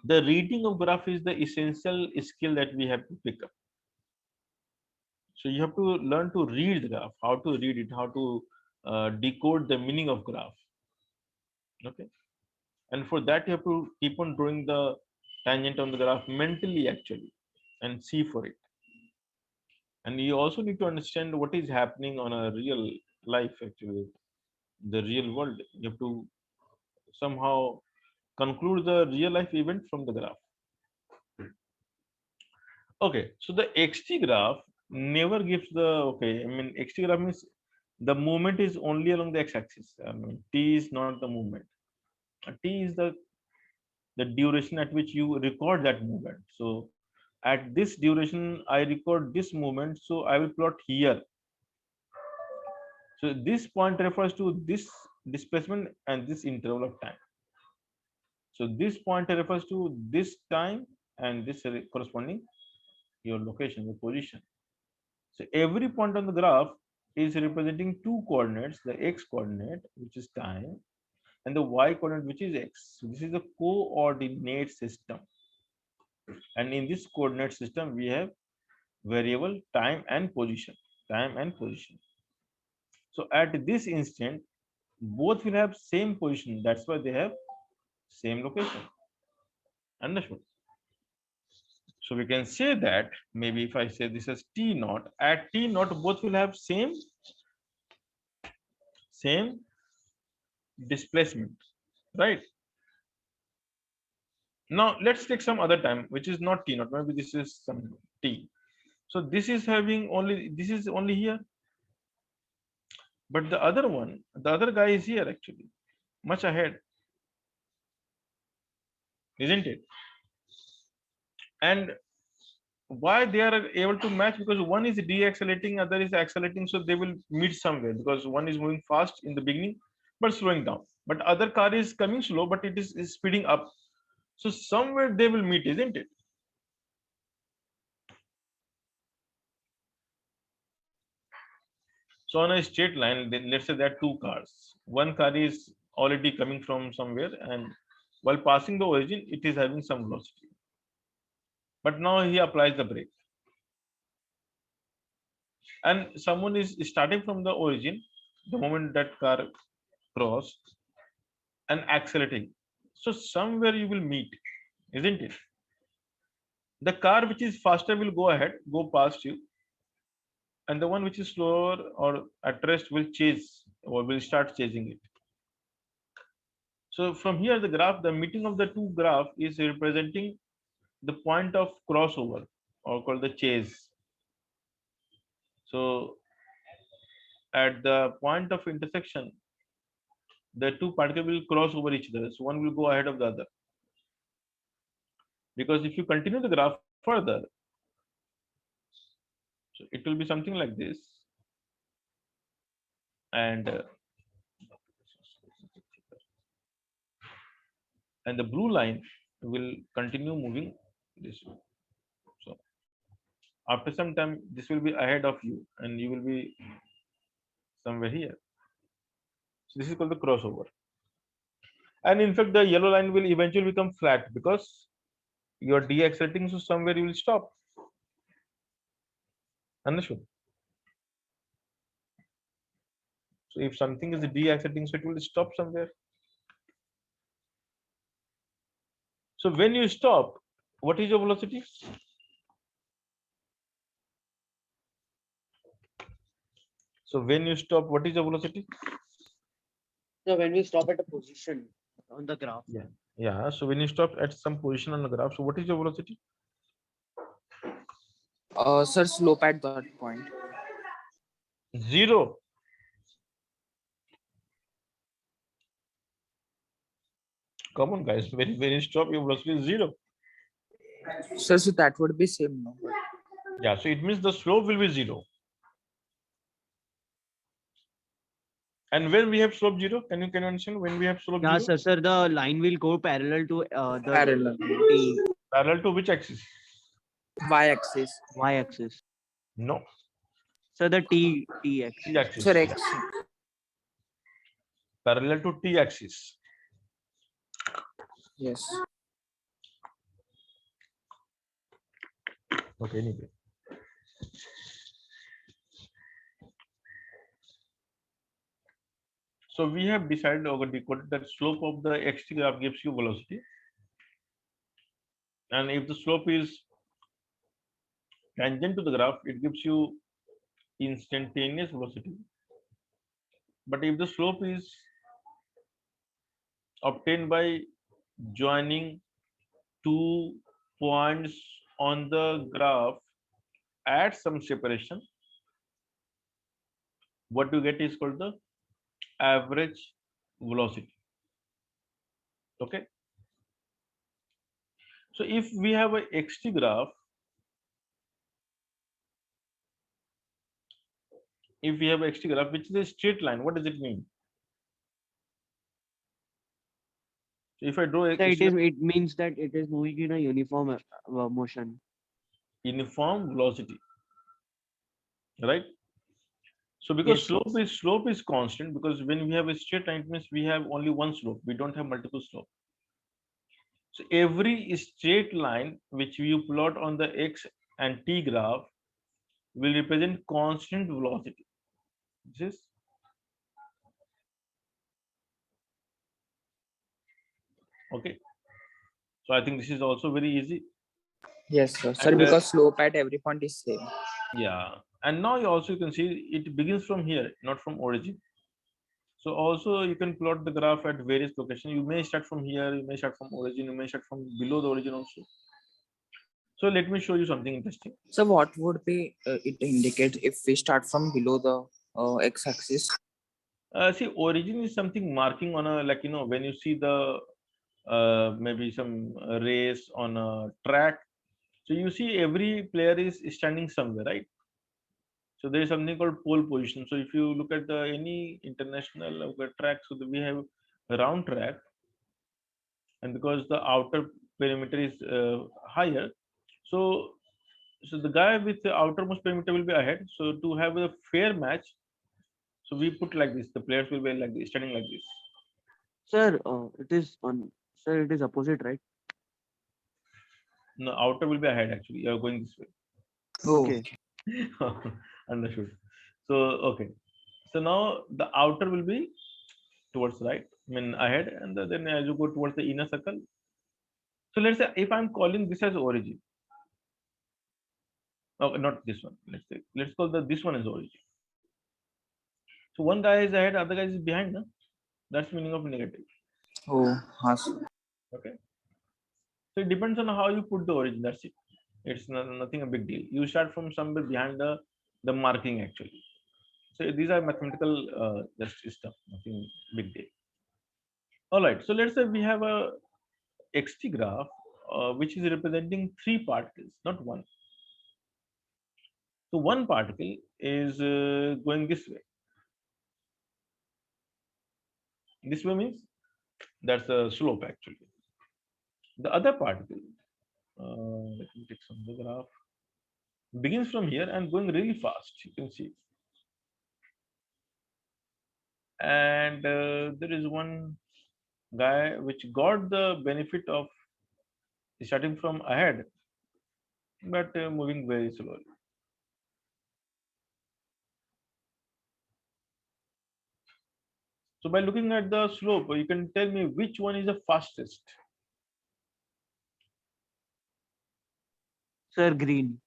The reading of graph is the essential skill that we have to pick up. So you have to learn to read the graph, how to read it, how to decode the meaning of graph. Okay, and for that you have to keep on drawing the tangent on the graph mentally actually, and see for it. And you also need to understand what is happening on a real life actually, the real world. You have to somehow conclude the real life event from the graph. Okay, so the xt graph never gives the, okay, I mean xt graph means the movement is only along the x-axis. I mean t is not the movement. T is the duration at which you record that movement. So at this duration I record this movement, so I will plot here. So this point refers to this displacement and this interval of time. So this point refers to this time and this corresponding your location, your position. So every point on the graph is representing two coordinates, the x coordinate, which is time, and the y coordinate, which is x. So this is a coordinate system. And in this coordinate system, we have variable time and position, time and position. So at this instant, both will have same position. That's why they have same location. Understood? So we can say that maybe if I say this is t naught, at t naught both will have same displacement, right? Now let's take some other time which is not t naught. Maybe this is some t. So this is having only, this is only here, but the other one, the other guy is here actually, much ahead, isn't it? And why they are able to match? Because one is deaccelerating, other is accelerating, so they will meet somewhere, because one is moving fast in the beginning but slowing down, but other car is coming slow but it is speeding up, so somewhere they will meet, isn't it? So on a straight line, then let's say there are two cars. One car is already coming from somewhere, and while passing the origin, it is having some velocity. But now he applies the brake. And someone is starting from the origin, the moment that car crossed, and accelerating. So somewhere you will meet, isn't it? The car which is faster will go ahead, go past you, and the one which is slower or at rest will chase or will start chasing it. So from here, the graph, the meeting of the two graph is representing the point of crossover, or called the chase. So at the point of intersection, the two particles will cross over each other. So one will go ahead of the other. Because if you continue the graph further, so it will be something like this. And the blue line will continue moving this way. So after some time, this will be ahead of you, and you will be somewhere here. So this is called the crossover. And in fact, the yellow line will eventually become flat because you are deaccelerating, so somewhere you will stop. Understood? So if something is deaccelerating, so it will stop somewhere. So when you stop, what is your velocity? So when you stop, what is your velocity? So when we stop at a position on the graph, Yeah. So when you stop at some position on the graph, so what is your velocity? Sir, slope at that point. 0. Come on, guys. When you stop, your velocity is 0. Sir, so that would be same, no? Yeah. So it means the slope will be 0. And when we have slope 0, can you understand when we have slope 0? sir, the line will go parallel to the Parallel. Parallel to which axis? Y-axis. y-axis. No. So the t axis. T axis. Sir, Yeah. X. Parallel to T axis. Yes. Okay. Anyway. So we have decided or decoded that slope of the xt graph gives you velocity. And if the slope is tangent to the graph, it gives you instantaneous velocity. But if the slope is obtained by joining two points on the graph at some separation, what you get is called the average velocity. Okay. So if we have a xt graph, which is a straight line, what does it mean? So if I draw a So it means that it is moving in a uniform motion. Uniform velocity, right? So because Yes, slope is constant, because when we have a straight line, it means we have only one slope. We don't have multiple slope. So every straight line which you plot on the x and t graph will represent constant velocity. This is okay. So I think this is also very easy. Yes, sir. Sir, And, because slope at every point is same. yeah, and now you also can see it begins from here, not from origin. So also you can plot the graph at various locations. You may start from here, you may start from origin, you may start from below the origin also. So let me show you something interesting. So what would be it indicate if we start from below the x-axis? See, origin is something marking on a, like, when you see the maybe some race on a track. So you see every player is standing somewhere, right? So there is something called pole position. So if you look at the any international track, so we have a round track, and because the outer perimeter is higher, so the guy with the outermost perimeter will be ahead. So to have a fair match, so we put like this, the players will be like this, standing like this. Sir, it is on. Sir, it is opposite, right? No, outer will be ahead actually. You are going this way. Oh, Okay. Understood. So okay. So now the outer will be towards right, I mean ahead, and then as you go towards the inner circle. So let's say if I'm calling this as origin. Okay, not this one. Let's call this one as origin. So one guy is ahead, other guy is behind. No? That's meaning of negative. oh, हाँ sir. Okay. So it depends on how you put the origin. That's it. It's nothing a big deal. You start from somewhere behind the marking actually. So these are mathematical just stuff. Nothing big deal. All right. So let's say we have a xt graph which is representing three particles, not one. So one particle is going this way. This way means that's the slope actually. The other particle, let me take some other graph, begins from here and going really fast. You can see, and there is one guy which got the benefit of starting from ahead, but moving very slowly. So by looking at the slope, you can tell me which one is the fastest. Sir, green,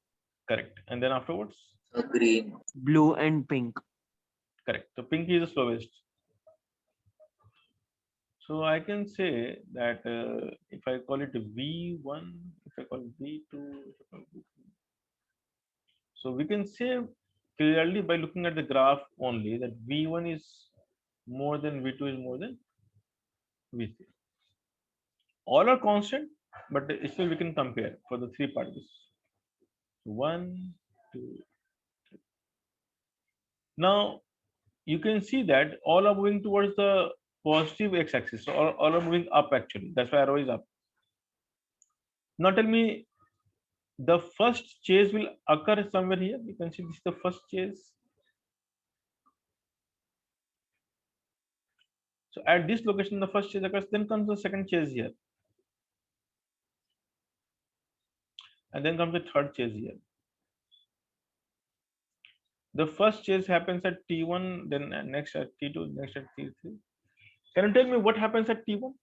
Correct. And then afterwards, So green. blue, and pink. correct. So pink is the slowest. So I can say that if I call it V1, if I call it V2, if I call it V3. So we can say clearly by looking at the graph only that V1 is more than V2 is more than V3. All are constant, but still we can compare for the three particles. One, two, three. Now you can see that all are moving towards the positive x-axis. So all are moving up actually. That's why arrow is up. Now tell me, the first chase will occur somewhere here. You can see this is the first chase. So at this location, the first chase occurs, then comes the second chase here. And then comes the third chase here. The first chase happens at T1, then next at T2, next at T3. Can you tell me what happens at T1?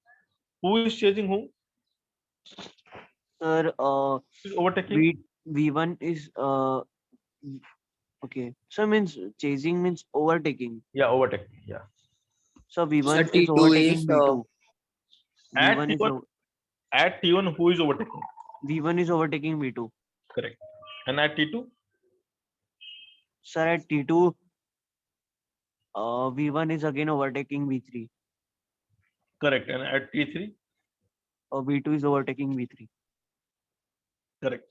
Who is chasing whom? Sir, Who is overtaking? V1 is okay. So means chasing means overtaking. Yeah, overtaking. Yeah. So Sir, V1 is T2 overtaking is V2. At V1 is T1, at T1, who is overtaking? V1 is overtaking V2. Correct. And at T2? Sir, at T2, V1 is again overtaking V3. Correct. And at T3? V2 is overtaking V3. Correct.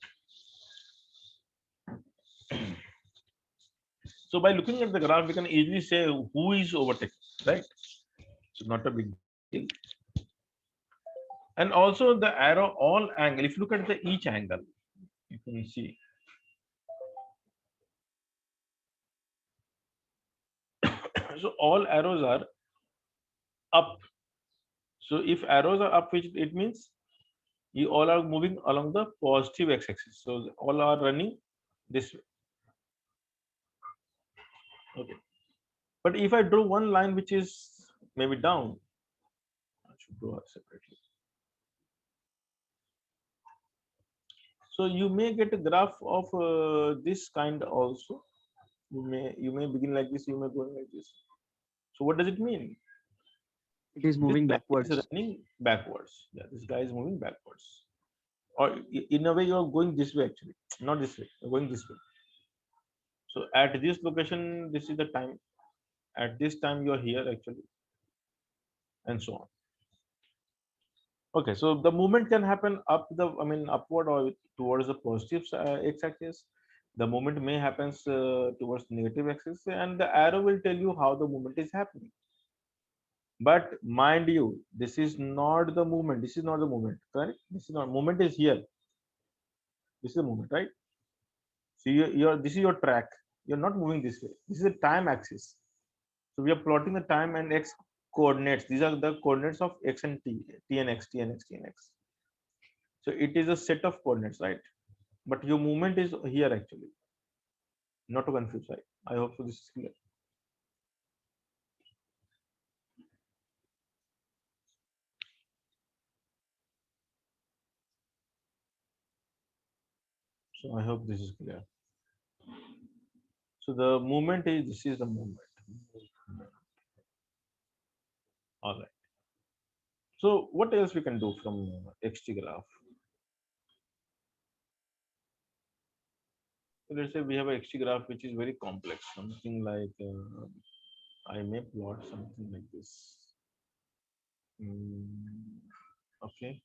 So by looking at the graph, we can easily say who is overtaking, right? So not a big deal. And also the arrow all angle, if you look at the each angle, you can see. So all arrows are up. So if arrows are up, which it means you all are moving along the positive x-axis. So all are running this way. Okay. But if I draw one line which is maybe down, I should draw it separately. So you may get a graph of this kind also. You may begin like this, you may go like this. So what does it mean? It is moving This guy backwards. is running backwards. Yeah, this guy is moving backwards. Or in a way, you are going this way actually, not this way. You're going this way. So at this location, this is the time. At this time, you are here actually, and so on. Okay, so the movement can happen upward or towards the positive x-axis. The movement may happens towards negative axis, and the arrow will tell you how the movement is happening. But mind you, this is not the movement. This is not the movement, correct? This is not movement is here. This is the movement, right? So this is your track. You're not moving this way. This is a time axis. So we are plotting the time and x coordinates. These are the coordinates of x and t, t and x, t and x, t and x. So it is a set of coordinates, right? But your movement is here actually. Not to confuse, right? I hope so this is clear. So I hope this is clear. So the movement is, this is the movement. All right. So what else we can do from XT graph? So let's say we have a XT graph which is very complex, something like I may plot something like this. Okay.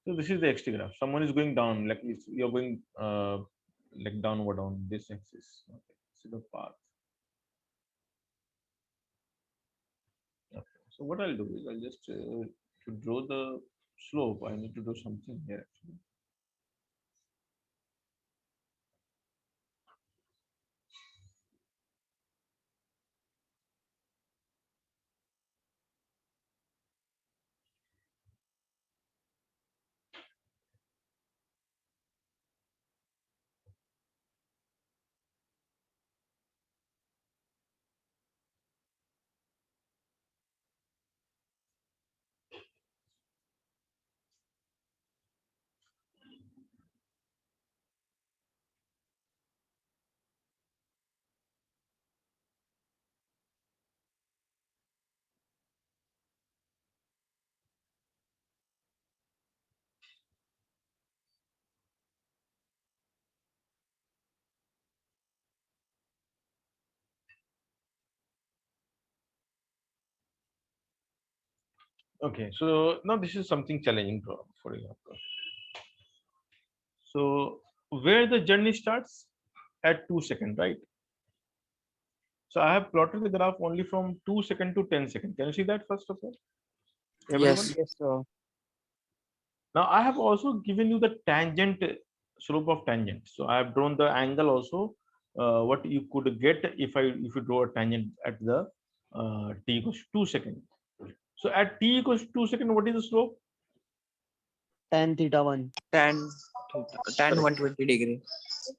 So this is the XT graph. Someone is going down, like you're going like downward on this axis. Okay. This is the path. Okay. So what I'll do is I'll just to draw the slope. I need to do something here actually. Okay, so now this is something challenging for example. So where the journey starts at 2 seconds, right? So I have plotted the graph only from 2 seconds to 10 seconds. Can you see that first of all? Everyone? Yes. Yes, sir. Now I have also given you the tangent slope of tangent. So I have drawn the angle also. What you could get if you draw a tangent at the t equals 2 seconds. So at t equals 2 seconds, what is the slope? Tan theta 1. Tan tan Correct. 120 degree.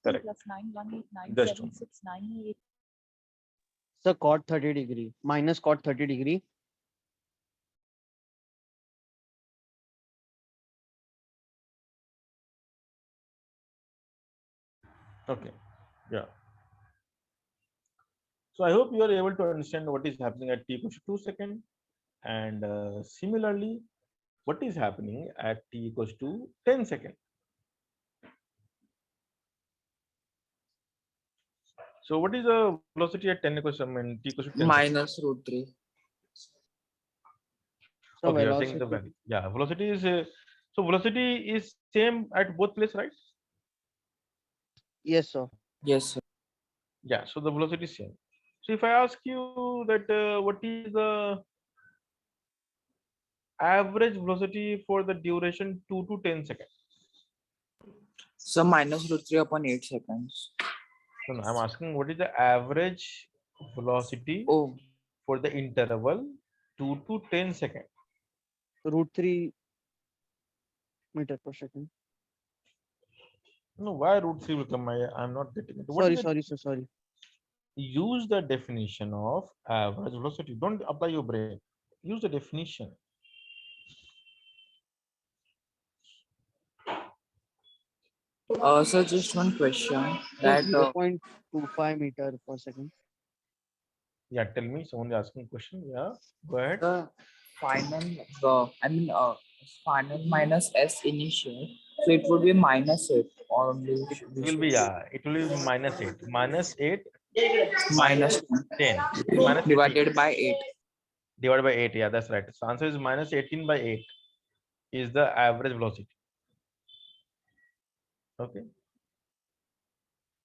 Correct. Plus 918 Just 976 Sir, cot 30 degree. Minus cot 30 degree. Okay. Yeah. So I hope you are able to understand what is happening at t equals to 2 seconds, and similarly, what is happening at t equals to 10 seconds. So what is the velocity at 10 equals t equals to 10 seconds? Minus √3. So Okay, you're saying the velocity. value. Yeah, velocity is so velocity is same at both places, right? Yes, sir. Yes, sir. Yeah, so the velocity is same. So if I ask you that what is the average velocity for the duration 2 to 10 seconds? So minus √3 upon 8 seconds. No, I'm asking what is the average velocity Oh, for the interval 2 to 10 seconds? √3 meter per second. No, why √3 will come? I'm not getting it. What Sorry, is the, sorry, sir. Sorry. use the definition of average velocity. Don't apply your brain. Use the definition. so just one question So that 0.25 meter per second. Yeah, tell me. Someone is asking question. Yeah, go ahead. the final, final minus S initial. So So it would be -8 or only It will be, yeah, it will be -8. -8 minus 10. Minus 15 divided by 8. divided by 8. Yeah, that's right. So answer is -18 by 8 is the average velocity. Okay.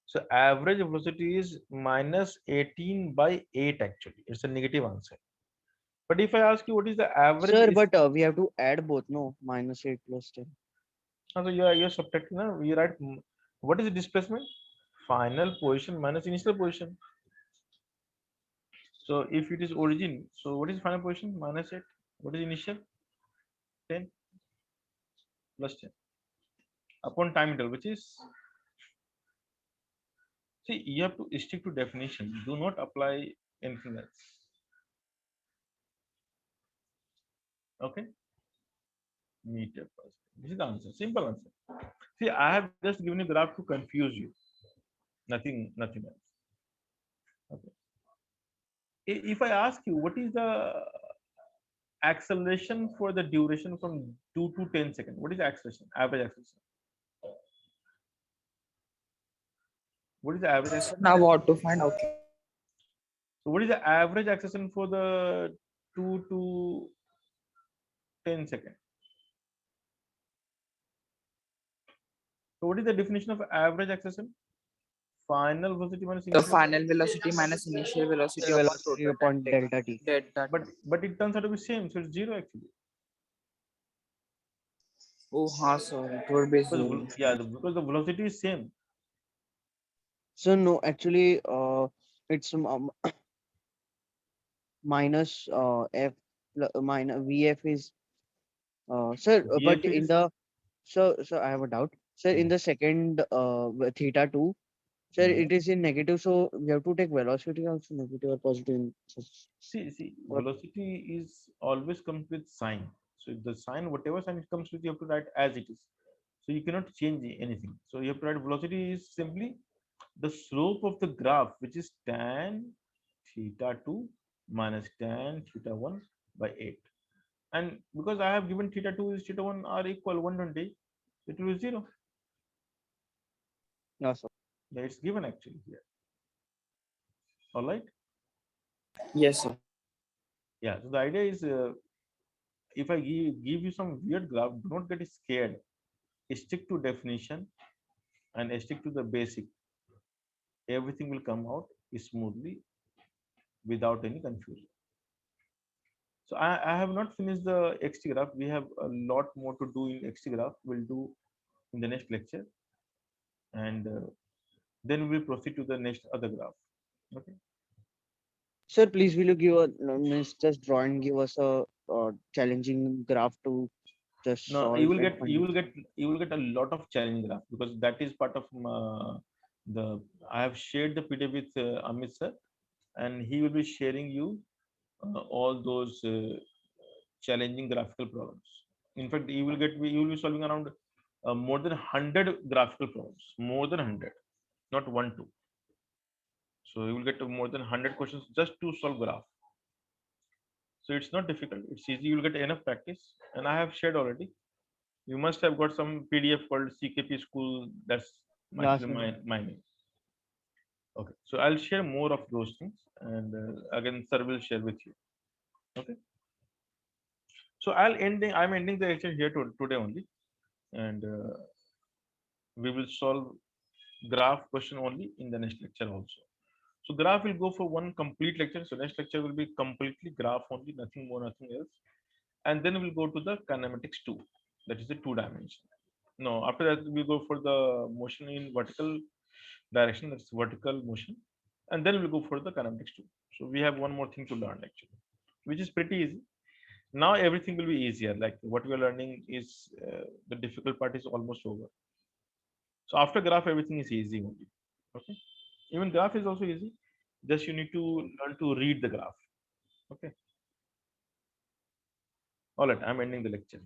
So average velocity is -18 by 8 actually. It's a negative answer. But if I ask you what is the average, Sir, but we have to add both, no? -8 plus 10. so you're subtracting. No? We write what is the displacement? Final position minus initial position. So if it is origin, so what is final position? -8. What is initial? 10 plus 10 upon time interval, which is, see, you have to stick to definition. Do not apply anything else. Okay. Meter per second. This is the answer. Simple answer. See, I have just given you graph to confuse you. Nothing else. Okay. If I ask you what is the acceleration for the duration from 2 to 10 seconds, what is the acceleration? Average acceleration. What is the average So acceleration? now what to find? Okay. So what is the average acceleration for the 2 to 10 seconds? So what is the definition of average acceleration? Final velocity minus The initial. final velocity minus initial velocity upon Velocity total upon time taken. delta t. Delta But t. it turns out to be same, so it's zero actually. Oh, sir, it would be Because 0. because the velocity is same. So no, actually, it's minus f minus vf is sir, but VF in is, the so I have a doubt. Sir, in the second theta 2, sir, it is in negative, so we have to take velocity also negative or positive in see, or velocity is always comes with sign. So if the sign, whatever sign it comes with, you have to write as it is. So you cannot change anything. So you have to write velocity is simply the slope of the graph, which is tan theta 2 minus tan theta 1 by 8. And because I have given theta 2 is theta 1 are equal 120, it will be 0. yeah, sir. Yeah, it's given actually here. All right. Yes, sir. Yeah. So the idea is, if I give you some weird graph, do not get scared. Stick to definition and stick to the basic. Everything will come out smoothly without any confusion. So I have not finished the XT graph. We have a lot more to do in XT graph. We'll do in the next lecture, and then we'll proceed to the next other graph. Okay. Sir, please will you give a means just draw and give us a challenging graph to just No, solve and find it. you will get a lot of challenge graph because that is part of the. I have shared the PDF with Amit sir, and he will be sharing you all those challenging graphical problems. In fact, you will be solving around more than 100 graphical problems, more than 100, not one two. So you will get to more than 100 questions just to solve graph. So it's not difficult. It's easy. You will get enough practice, and I have shared already. You must have got some PDF called CKP School. That's Yeah, might be sir. my name. Okay, so I'll share more of those things, and again, sir will share with you. Okay, so I'm ending the lecture here today only, and we will solve graph question only in the next lecture also. So graph will go for one complete lecture. So next lecture will be completely graph only, nothing more, nothing else, and then we'll go to the kinematics 2. That is the 2 dimension. No, after that we go for the motion in vertical direction. That's vertical motion, and then we'll go for the kinematics 2. So we have one more thing to learn actually, which is pretty easy. Now everything will be easier. Like what we are learning is the difficult part is almost over. So after graph, everything is easy only. Okay. Even graph is also easy. Just you need to learn to read the graph. Okay. All right. I'm ending the lecture.